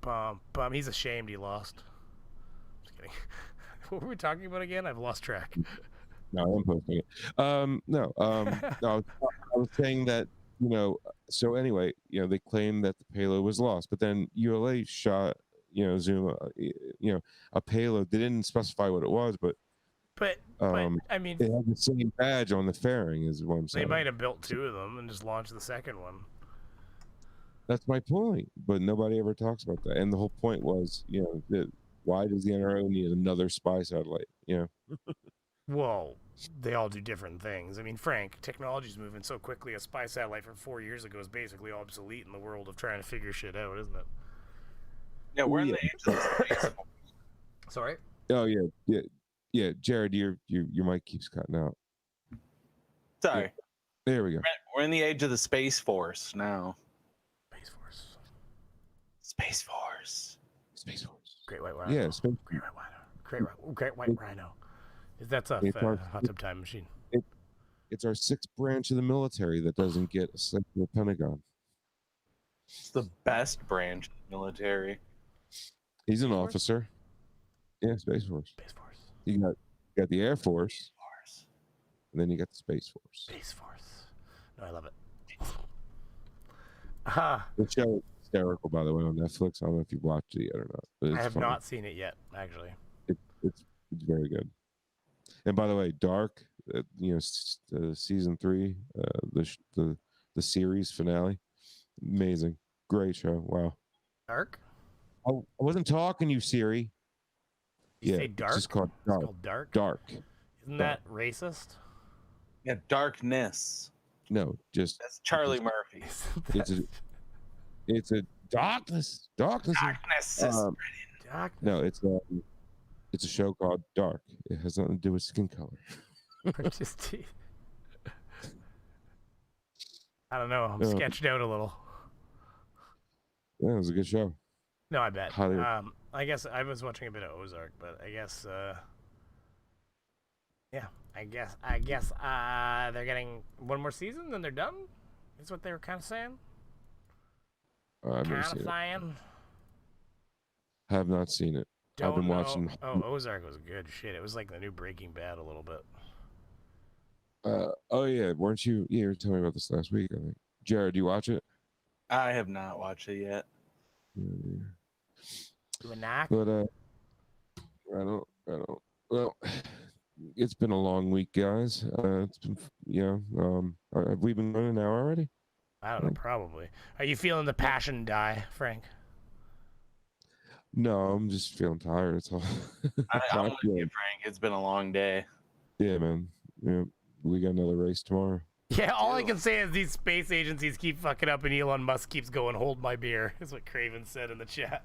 Bum. He's ashamed he lost. Just kidding. What were we talking about again? I've lost track. No, I am posting it. No, I was saying that, so anyway, they claimed that the payload was lost, but then ULA shot, Zuma, a payload. They didn't specify what it was, but I mean, it had the same badge on the fairing, is what I'm saying. They might have built two of them and just launched the second one. That's my point, but nobody ever talks about that. And the whole point was, why does the NRO need another spy satellite? Well, they all do different things. I mean, Frank, technology's moving so quickly. A spy satellite from 4 years ago is basically obsolete in the world of trying to figure shit out, isn't it? Yeah, we're in the age of the space. Sorry? Oh yeah. Jared, your mic keeps cutting out. Sorry. Yeah. There we go. We're in the age of the Space Force now. Space Force. Great White Rhino. Yeah, Great White Rhino. That's a hot tub time machine. It's our sixth branch of the military that doesn't get a second to the Pentagon. It's the best branch of the military. He's an officer. Yeah, Space Force. You got the Air Force. And then you got the Space Force. Space Force. No, I love it. The show is hysterical, by the way, on Netflix. I don't know if you've watched it yet or not. But it's I have funny. not seen it yet, actually. It's very good. And by the way, Dark, season 3, the series finale, amazing, great show. Wow. Dark? I wasn't talking, you Siri. You say Dark? It's just called Dark. It's called Dark? Dark. Isn't that racist? Yeah, Darkness. No, just that's Charlie Murphy. It's a darkness. Darkness. No, it's a show called Dark. It has nothing to do with skin color. Just teeth. I don't know. I'm sketched out a little. Yeah, it was a good show. No, I bet. Highly. I guess I was watching a bit of Ozark, but I guess I guess they're getting one more season, then they're done. Is what they were kind of saying. I've never seen it. Have not seen it. I've been watching. Oh, Ozark was good. Shit, it was like the new Breaking Bad a little bit. Oh yeah, weren't you? Yeah, you were telling me about this last week. I think. Jared, do you watch it? I have not watched it yet. You a knock? But I don't. Well, it's been a long week, guys. It's been have we been going an hour already? I don't know, probably. Are you feeling the passion die, Frank? No, I'm just feeling tired. It's all. I'm with you, Frank. It's been a long day. Yeah, man. Yeah, we got another race tomorrow. Yeah, all I can say is these space agencies keep fucking up, and Elon Musk keeps going, "Hold my beer," is what Craven said in the chat.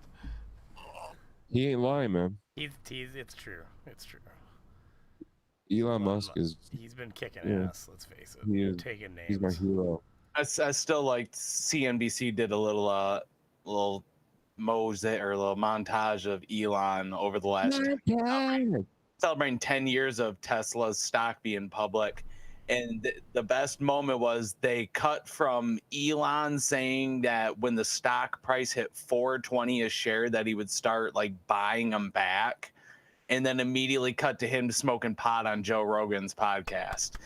He ain't lying, man. It's true. It's true. Elon Musk is. He's been kicking ass. Let's face it. He is. Taking names. He's my hero. I still liked CNBC did a little mosaic or a little montage of Elon over the last celebrating 10 years of Tesla's stock being public. And the best moment was they cut from Elon saying that when the stock price hit $4.20 a share that he would start like buying them back, and then immediately cut to him smoking pot on Joe Rogan's podcast.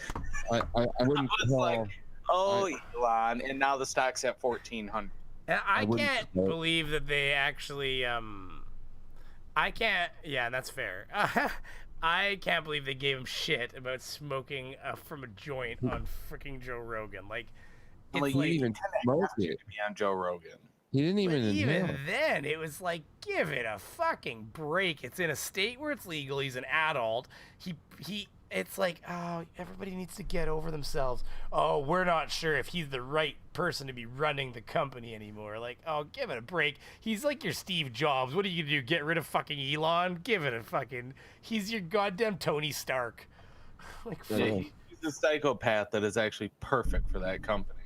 I wouldn't call. Like, Elon, and now the stock's at 1,400. I can't believe that they actually I can't. Yeah, that's fair. I can't believe they gave him shit about smoking from a joint on freaking Joe Rogan. Like, it's he didn't even smoke it. On Joe Rogan. He didn't even. Even then, it was like, give it a fucking break. It's in a state where it's legal. He's an adult. He. It's like, oh, everybody needs to get over themselves. Oh, we're not sure if he's the right person to be running the company anymore. Like, oh, give it a break. He's like your Steve Jobs. What are you gonna do? Get rid of fucking Elon? Give it a fucking. He's your goddamn Tony Stark. Like, he's a psychopath that is actually perfect for that company.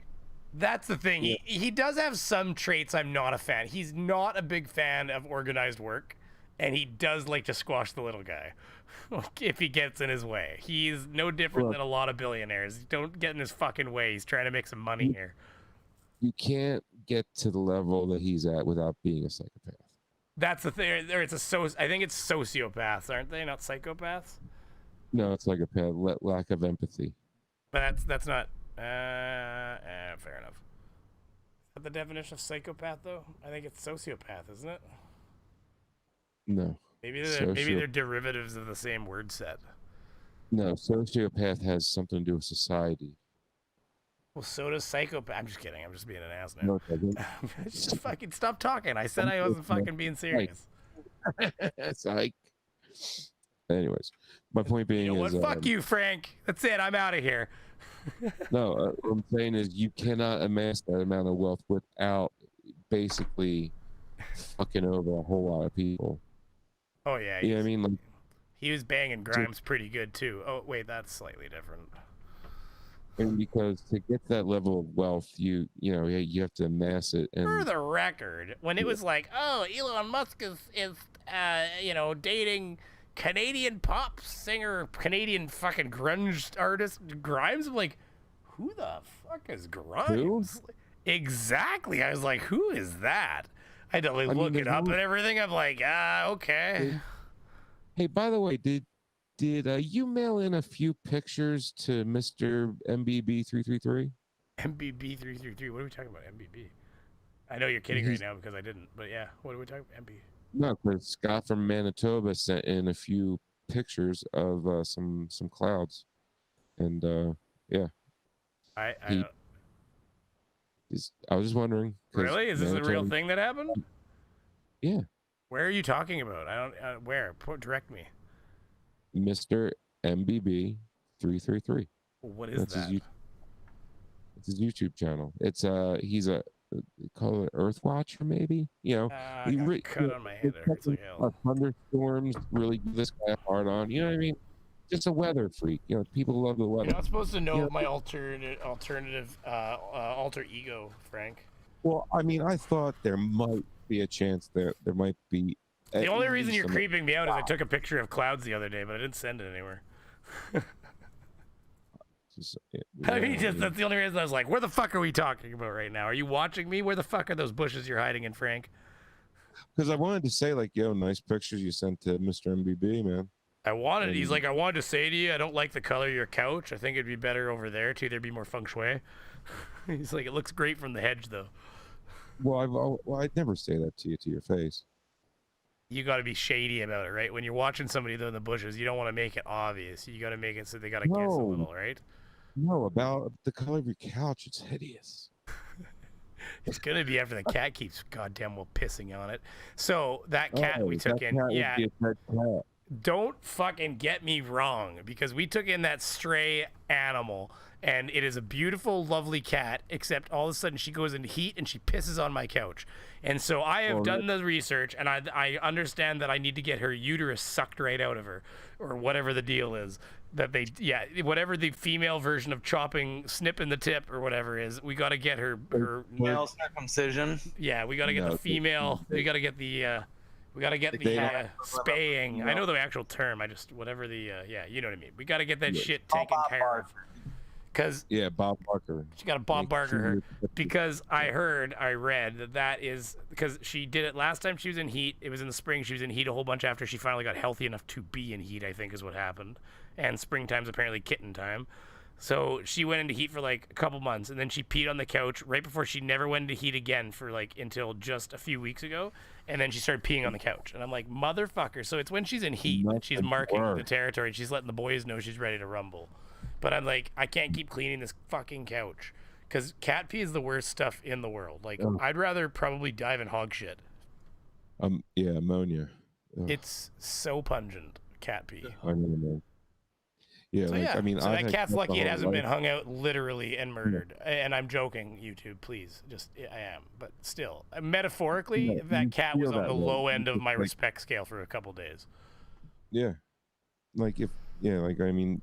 That's the thing. Yeah. He does have some traits I'm not a fan. He's not a big fan of organized work, and he does like to squash the little guy if he gets in his way. He's no different than a lot of billionaires. Don't get in his fucking way. He's trying to make some money here. You can't get to the level that he's at without being a psychopath. That's the thing. I think it's sociopaths, aren't they? Not psychopaths. No, it's psychopath. Lack of empathy. But that's not. Fair enough. Is that the definition of psychopath, though? I think it's sociopath, isn't it? No. Maybe they're derivatives of the same word set. No, sociopath has something to do with society. Well, so does psychopath. I'm just kidding. I'm just being an ass now. No, it doesn't. Just fucking stop talking. I said I wasn't fucking being serious. Psych. Anyways, my point being you know is... what? Fuck you, Frank. That's it. I'm out of here. No, what I'm saying is you cannot amass that amount of wealth without basically fucking over a whole lot of people. Oh, yeah. Yeah, I mean, like... He was banging Grimes pretty good, too. Oh, wait, that's slightly different. And because to get that level of wealth, you have to amass it. And for the record, when it was like, oh, Elon Musk is dating Canadian pop singer, Canadian fucking grunge artist Grimes, I'm like, who the fuck is Grimes? Who? Exactly. I was like, who is that? I had to look it up and everything. I'm like, okay. Hey, by the way, did you mail in a few pictures to Mr. MBB333? MBB333? What are we talking about, MBB? I know you're kidding right now because I didn't, but yeah, what are we talking about, MB? No, because Scott from Manitoba sent in a few pictures of some clouds, and yeah. I was just wondering. Really? Is this a real thing that happened? Yeah. Where are you talking about? I don't. Where? Direct me. Mr. MBB333. What is that? It's his YouTube channel. It's he's a call it Earth Watcher, maybe. I cut on my head there. It's like hell. Thunderstorms really give this guy a hard on. You know what I mean? Just a weather freak. People love the weather. You're not supposed to know my alternative alter ego, Frank. Well, I mean, I thought there might be a chance that there might be. The only reason you're creeping me out is I took a picture of clouds the other day, but I didn't send it anywhere. That's the only reason I was like, where the fuck are we talking about right now? Are you watching me? Where the fuck are those bushes you're hiding in, Frank? because I wanted to say like, yo, nice pictures you sent to Mr. MBB, man. He's like, I wanted to say to you, I don't like the color of your couch. I think it'd be better over there too. There'd be more feng shui. He's like, it looks great from the hedge though. Well, I'd never say that to you to your face. You got to be shady about it, right? When you're watching somebody though in the bushes, you don't want to make it obvious. You got to make it so they got to guess a little, right? No, about the color of your couch, it's hideous. It's gonna be after the cat keeps goddamn well pissing on it. So that cat we took in, yeah. Don't fucking get me wrong, because we took in that stray animal, and it is a beautiful, lovely cat, except all of a sudden she goes into heat and she pisses on my couch. And so I have done the research, and I understand that I need to get her uterus sucked right out of her, or whatever the deal is. That whatever the female version of snipping the tip or whatever is, we got to get her male circumcision. Yeah, we got to get the female. We got to get the. We got to get the spaying. I know the actual term. Whatever the, you know what I mean. We got to get that shit taken care of. Cause Bob Barker. She got a Bob Barker her, because I read that is because she did it last time she was in heat. It was in the spring. She was in heat a whole bunch after she finally got healthy enough to be in heat, I think is what happened. And springtime's apparently kitten time. So she went into heat for like a couple months, and then she peed on the couch right before she never went into heat again for like until just a few weeks ago. And then she started peeing on the couch. And I'm like, motherfucker. So it's when she's in heat that she's marking the territory. And she's letting the boys know she's ready to rumble. But I'm like, I can't keep cleaning this fucking couch. Because cat pee is the worst stuff in the world. Like, I'd rather probably dive in hog shit. Yeah, ammonia. It's so pungent, cat pee. I know, man. Yeah, so, I mean, so that cat's lucky it hasn't been life. hung out literally and murdered. And I'm joking, YouTube, please. I am. But still, metaphorically, that cat was on the low end of my respect scale for a couple days. Yeah. I mean,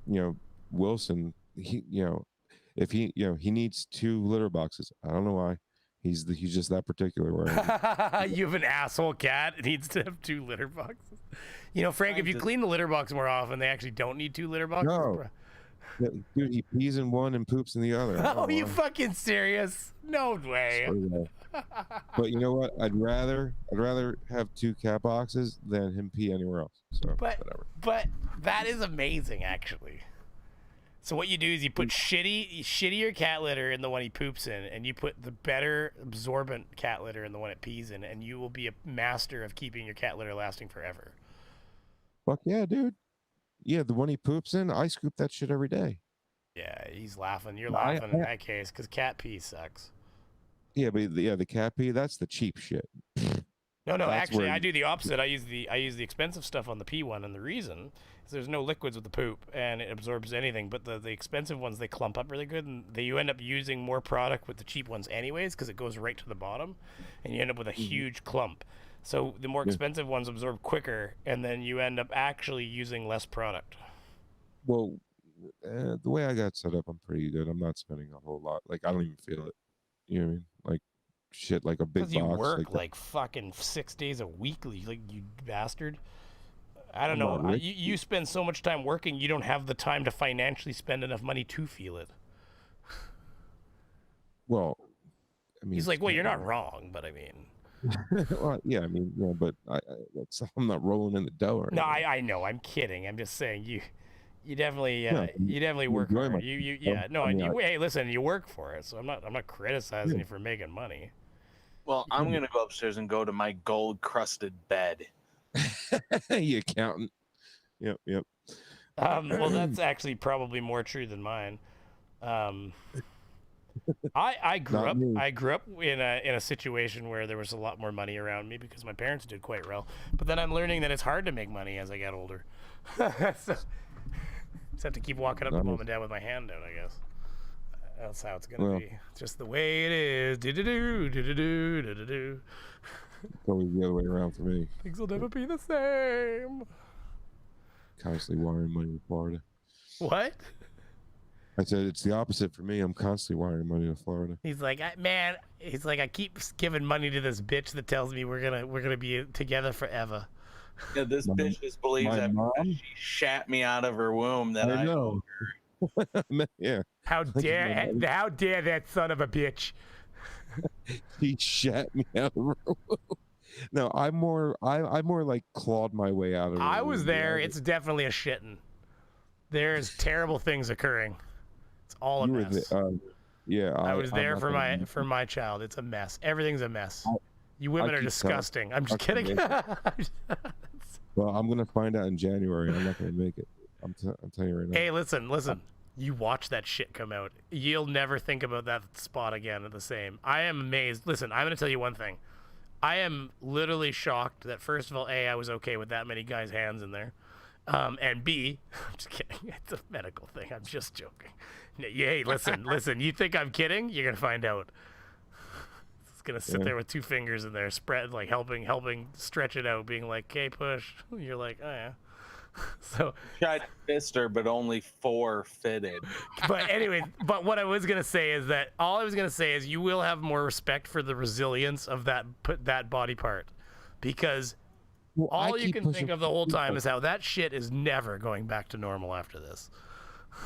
Wilson, if he needs 2 litter boxes. I don't know why. He's just that particular. You have an asshole cat. It needs to have 2 litter boxes. Frank, if you clean the litter box more often, they actually don't need 2 litter boxes. No. Dude, he pees in one and poops in the other. Oh, you fucking serious? No way. But you know what? I'd rather have 2 cat boxes than him pee anywhere else. So whatever. But that is amazing, actually. So what you do is you put shittier cat litter in the one he poops in, and you put the better absorbent cat litter in the one it pees in, and you will be a master of keeping your cat litter lasting forever. Fuck yeah, dude. Yeah, the one he poops in, I scoop that shit every day. Yeah, he's laughing. You're laughing in that case because cat pee sucks. Yeah, but the cat pee, that's the cheap shit. No, actually, I do the opposite. I use the expensive stuff on the pee one, and the reason is there's no liquids with the poop, and it absorbs anything. But the expensive ones, they clump up really good, and you end up using more product with the cheap ones anyways, because it goes right to the bottom, and you end up with a huge clump. So the more expensive ones absorb quicker, and then you end up actually using less product. Well, the way I got set up, I'm pretty good. I'm not spending a whole lot. Like, I don't even feel it. You know what I mean? Like, shit, like a big box. Because you work like fucking 6 days a week, like you bastard. I don't know. You spend so much time working, you don't have the time to financially spend enough money to feel it. Well, I mean, he's like, well, you're not wrong, but I mean. Well, yeah, I mean, but I'm not rolling in the dough. No, I know. I'm kidding. I'm just saying you definitely work hard. Hey, listen, you work for it, so I'm not criticizing you for making money. Well, I'm gonna go upstairs and go to my gold-crusted bed. You accountant. Yep. Well, that's actually probably more true than mine. I grew up in a situation where there was a lot more money around me because my parents did quite well. But then I'm learning that it's hard to make money as I get older. So, just have to keep walking up to mom and dad with my hand out, I guess. That's how it's gonna be. It's just the way it is. Do. It's always the other way around for me. Things will never be the same. Constantly wiring money to Florida. What? I said it's the opposite for me. I'm constantly wiring money to Florida. He's like, man. He's like, I keep giving money to this bitch that tells me we're gonna be together forever. Yeah, this bitch just believes that she shat me out of her womb. That I know. Yeah. How dare that son of a bitch? He shat me out of her womb. No, I'm more like clawed my way out of it. I was there. It's definitely a shitting. There's terrible things occurring. It's all a You were mess. yeah, I was I'm there not for gonna- my child. It's a mess. Everything's a mess. You I women are keep disgusting. I'm just telling- kidding. Well, I'm gonna find out in January. I'm not gonna make it. I'm telling you right now. Hey, listen. You watch that shit come out. You'll never think about that spot again the same. I am amazed. Listen, I'm gonna tell you one thing. I am literally shocked that first of all, A, I was okay with that many guys' hands in there. And B, I'm just kidding. It's a medical thing. I'm just joking. Hey, listen. You think I'm kidding? You're gonna find out. It's gonna sit there with 2 fingers in there, spread like helping stretch it out, being like, "Okay, push." You're like, "Oh yeah." So tried fister, but only 4 fitted. But anyway, but what I was gonna say is that you will have more respect for the resilience of that body part, because all you can think of the whole time is how that shit is never going back to normal after this.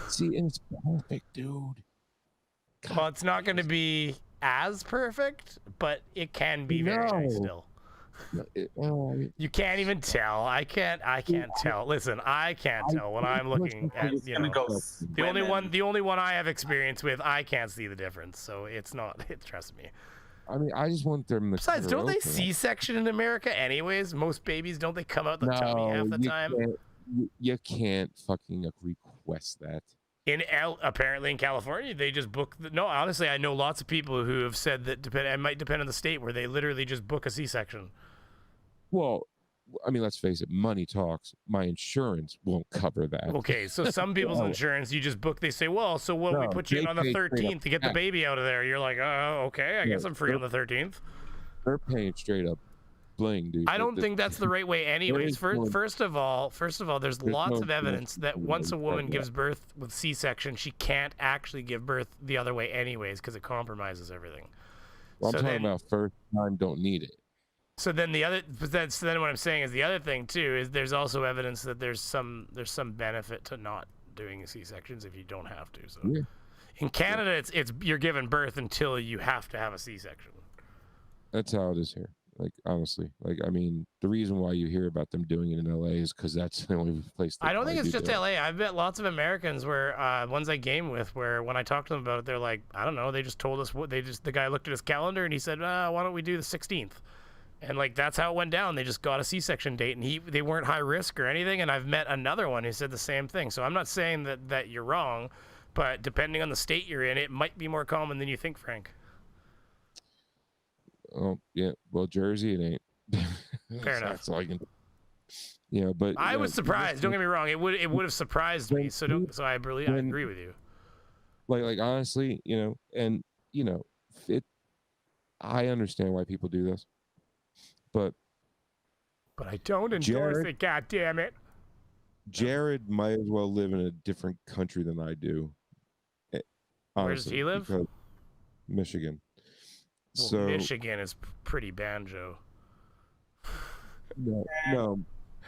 See, it's perfect, dude. Well, it's not going to be as perfect, but it can be very nice still. You can't even tell. I can't tell. Listen, I can't tell when I'm looking at, you know, the only one I have experience with, I can't see the difference. So it's not, trust me. I mean, I just want them to. Besides, don't they C-section in America anyways? Most babies, don't they come out the tummy half the time? You can't fucking request that. Apparently in California, they just book. No, honestly, I know lots of people who have said that it might depend on the state where they literally just book a C-section. Well, I mean, let's face it, money talks. My insurance won't cover that. Okay, so some people's insurance, you just book. They say, well, so what? We put you in on the 13th to get the baby out of there. You're like, oh, okay, I guess I'm free on the 13th. They're paying straight up bling, dude. I don't think that's the right way anyways. First of all, there's lots of evidence that once a woman gives birth with C-section, she can't actually give birth the other way anyways because it compromises everything. Well, I'm talking about first time don't need it. So then what I'm saying is the other thing too is there's also evidence that there's some benefit to not doing C-sections if you don't have to. So in Canada, it's you're giving birth until you have to have a C-section. That's how it is here. Like, honestly, like, I mean, the reason why you hear about them doing it in LA is because that's the only place. I don't think it's just LA. I've met lots of Americans where ones I game with, where when I talk to them about it, they're like, I don't know. They just told us the guy looked at his calendar and he said, why don't we do the 16th? And like that's how it went down. They just got a C-section date, and they weren't high risk or anything. And I've met another one who said the same thing. So I'm not saying that you're wrong, but depending on the state you're in, it might be more common than you think, Frank. Oh yeah, well Jersey it ain't. Fair enough. That's all I can. Yeah, but I was surprised. Don't get me wrong. It would have surprised me. So I agree with you. Like honestly, and I understand why people do this. But I don't endorse it, God damn it. Jared might as well live in a different country than I do. Honestly, where does he live? Michigan. Well, so Michigan is pretty banjo. No.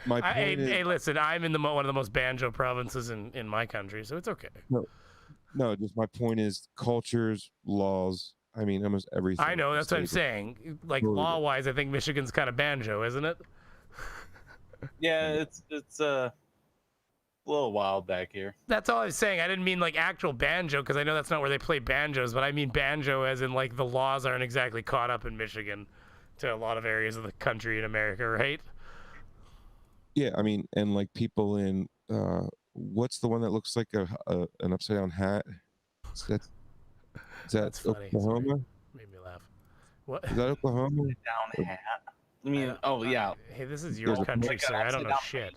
My point is, hey, listen, I'm in one of the most banjo provinces in my country, so it's okay. No, just my point is cultures, laws. I mean, almost everything. I know, that's what I'm saying. Like, law-wise, I think Michigan's kind of banjo, isn't it? Yeah, it's a little wild back here. That's all I was saying. I didn't mean, like, actual banjo, because I know that's not where they play banjos, but I mean banjo as in, like, the laws aren't exactly caught up in Michigan to a lot of areas of the country in America, right? Yeah, I mean, and, like, people in, what's the one that looks like an upside-down hat? Is that funny. Oklahoma? Sorry. Made me laugh. What? Is that Oklahoma? Down hat. I mean, yeah. Hey, this is your country, sir. I don't know shit.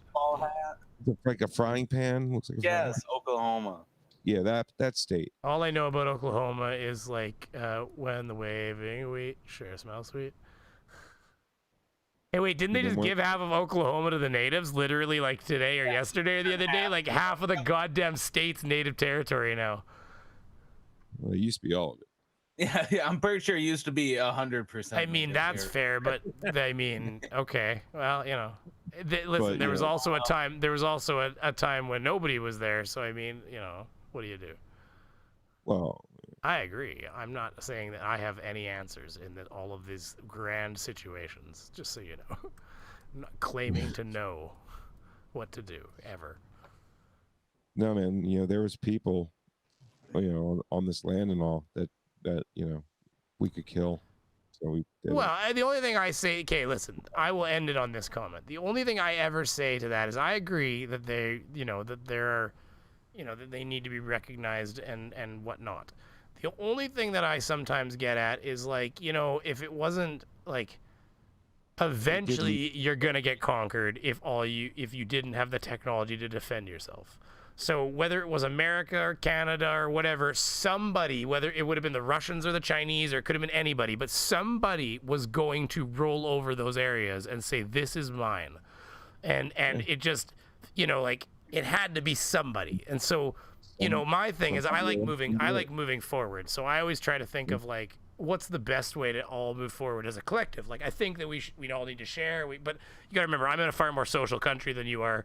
It's like a frying pan. Looks like a frying pan. Oklahoma. Yeah, that state. All I know about Oklahoma is like when the waving wheat sure smells sweet. Hey, wait, didn't they just give half of Oklahoma to the natives literally like today or yesterday or the other day? Like half of the goddamn state's native territory now. Well, it used to be all of it. Yeah, I'm pretty sure it used to be 100%. I mean, that's fair, but I mean, okay, well, listen, there was also a time. There was also a time when nobody was there. So I mean, what do you do? Well, I agree. I'm not saying that I have any answers in that all of these grand situations. Just so you know, I'm not claiming to know what to do ever. No, man. There was people, on this land and all that we could kill. So we did Well, the only thing I say, okay, listen, I will end it on this comment. The only thing I ever say to that is I agree that they, that there are, that they need to be recognized and whatnot. The only thing that I sometimes get at is like, if it wasn't like, eventually you're gonna get conquered if you didn't have the technology to defend yourself. So whether it was America or Canada or whatever, somebody, whether it would have been the Russians or the Chinese or it could have been anybody, but somebody was going to roll over those areas and say, this is mine. And it just, like, it had to be somebody. And so, my thing is I like moving forward. So I always try to think of like, what's the best way to all move forward as a collective? Like, I think that we all need to share, but you gotta remember, I'm in a far more social country than you are.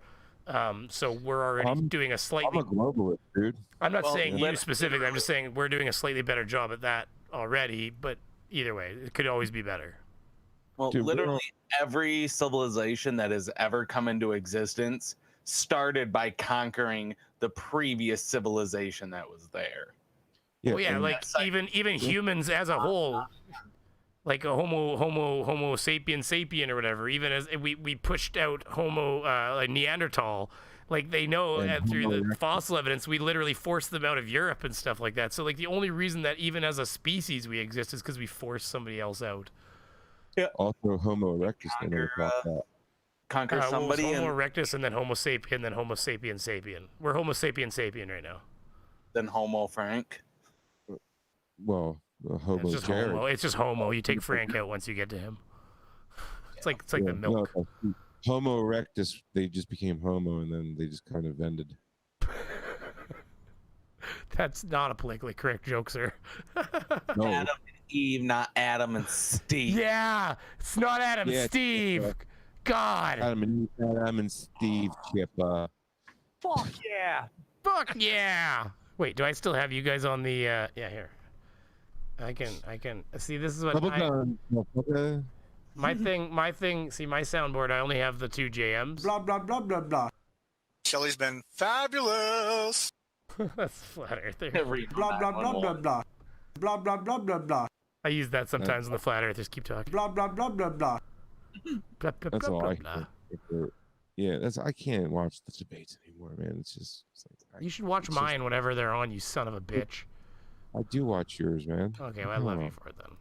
So we're already doing a slightly... I'm a globalist, dude. I'm not saying you specifically. I'm just saying we're doing a slightly better job at that already. But either way, it could always be better. Well, dude, literally every civilization that has ever come into existence started by conquering the previous civilization that was there. Yeah, well, yeah, like even humans as a whole, like a Homo sapien or whatever. Even as we pushed out like Neanderthal, like they know through the fossil evidence, we literally forced them out of Europe and stuff like that. So like the only reason that even as a species we exist is because we forced somebody else out. Yeah. Also, Homo erectus. Conquer somebody. Homo erectus and then Homo sapien, then Homo sapien. We're Homo sapien right now. Then Homo Frank. Well, Homo. It's just Homo. It's just Homo. You take Frank out once you get to him. It's like the milk. No, Homo erectus. They just became Homo, and then they just kind of ended. That's not a politically correct joke, sir. No. Adam and Eve, not Adam and Steve. Yeah, it's not Adam and Steve. God. Adam and Steve, Chip. Fuck yeah. Fuck yeah. Wait, do I still have you guys on the? Yeah, here. I can see. This is what my thing. See, my soundboard. I only have the 2 JMs. Blah blah blah blah blah. Shelly's been fabulous. That's Flat Earther. Blah blah blah blah blah. Blah blah blah blah blah. I use that sometimes when the Flat Earthers keep talking. Blah blah blah blah blah. That's all I can. Yeah, I can't watch the debates anymore, man. It's like, you should watch mine whenever they're on, you son of a bitch. I do watch yours, man. Okay, well, I love you for it then.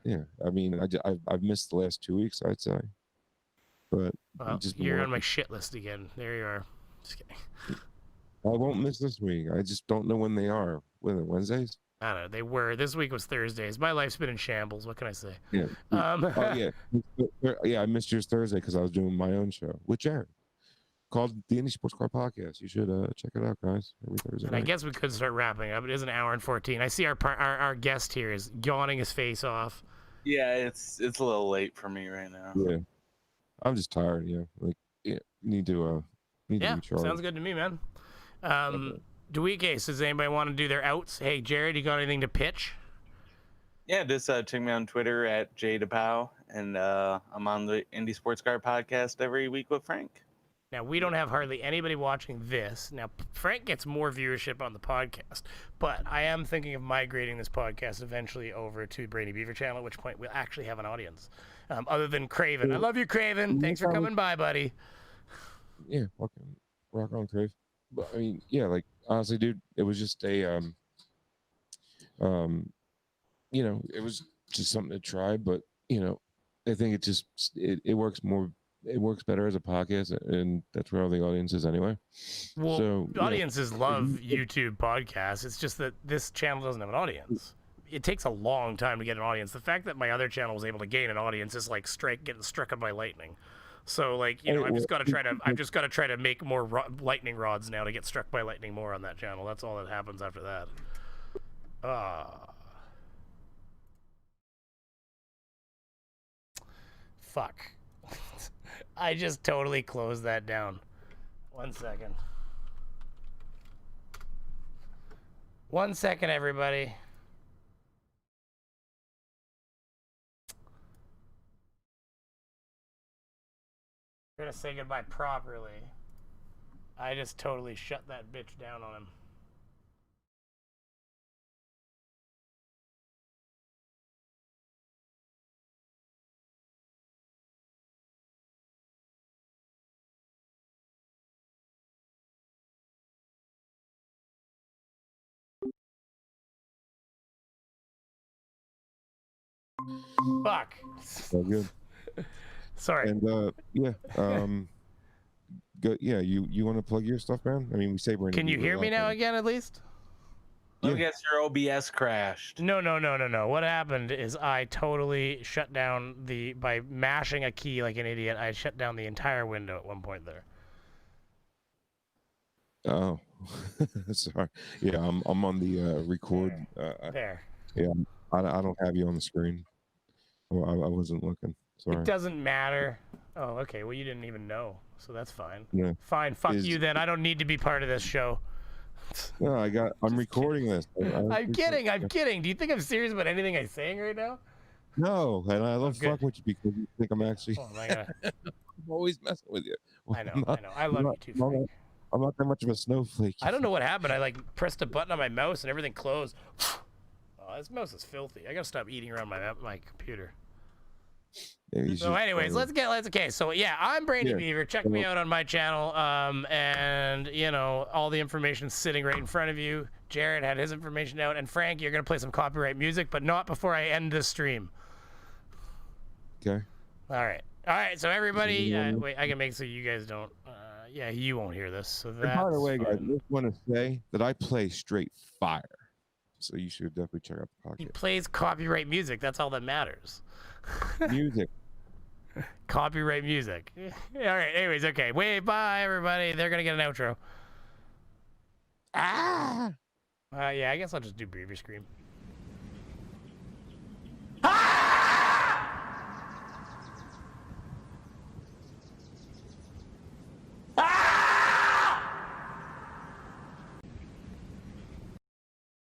Yeah, I mean, I've missed the last 2 weeks, I'd say. But well, you're on my shit list again. There you are. Just kidding. I won't miss this week. I just don't know when they are. When are Wednesdays? I don't know. They were. This week was Thursdays. My life's been in shambles. What can I say? Yeah. Oh, yeah. Yeah, I missed yours Thursday because I was doing my own show with Jared called the Indie Sports Car Podcast. You should check it out, guys. Every Thursday. And I guess we could start wrapping up. It is an hour and 14. I see our guest here is yawning his face off. Yeah, it's a little late for me right now. Yeah. I'm just tired. Yeah. Like, need to recharge. Sounds good to me, man. Okay, so does anybody want to do their outs? Hey, Jared, you got anything to pitch? Yeah, just check me on Twitter at JDePow, and I'm on the Indie Sports Car Podcast every week with Frank. Now, we don't have hardly anybody watching this. Now, Frank gets more viewership on the podcast, but I am thinking of migrating this podcast eventually over to Brainy Beaver channel, at which point we'll actually have an audience. Other than Craven. I love you, Craven. Thanks for coming by, buddy. Yeah, rock on, Crave. But I mean, yeah, like honestly, dude, it was just a it was just something to try, but I think it works more. It works better as a podcast, and that's where all the audience is anyway. Well, so, audiences love YouTube podcasts. It's just that this channel doesn't have an audience. It takes a long time to get an audience. The fact that my other channel was able to gain an audience is like getting struck by lightning. So like, I've just got to try to make more lightning rods now to get struck by lightning more on that channel. That's all that happens after that. Fuck. I just totally closed that down. 1 second. 1 second, everybody. We're gonna say goodbye properly. I just totally shut that bitch down on him. Fuck. All good. Sorry. And yeah, good. Yeah, you want to plug your stuff, man? I mean, we say Brainy Can you Beaver a hear me lot, now but- again, at least? I guess your OBS crashed. No. What happened is I totally shut down by mashing a key like an idiot. I shut down the entire window at one point there. Oh, sorry. Yeah, I'm on the record. There. Yeah, I don't have you on the screen. Well, I wasn't looking. Sorry. It doesn't matter. Oh, okay. Well, you didn't even know, so that's fine. Yeah. Fine. Fuck you then. I don't need to be part of this show. No, I'm recording this. I'm kidding. I'm kidding. Do you think I'm serious about anything I'm saying right now? No, and I love good. fuck with you because you think I'm actually. Oh my God. I'm always messing with you. I know. I love you too, Frank. I'm not that much of a snowflake. I don't know what happened. I like pressed a button on my mouse and everything closed. Oh, this mouse is filthy. I gotta stop eating around my computer. Yeah, So anyways, let's okay. So yeah, I'm Brainy Beaver. Check me out on my channel. And you know, all the information's sitting right in front of you. Jared had his information out, and Frank, you're gonna play some copyright music, but not before I end this stream. Okay. All right. So everybody, wait, I can make so you guys don't. Yeah, you won't hear this. So that's And by the way, guys, I fine. just want to say that I play straight fire, so you should definitely check out the He podcast. plays copyright music. That's all that matters. Music. Copyright music. All right. Anyways, okay. Wait. Bye, everybody. They're gonna get an outro. Yeah, I guess I'll just do Beaver Scream. Ah!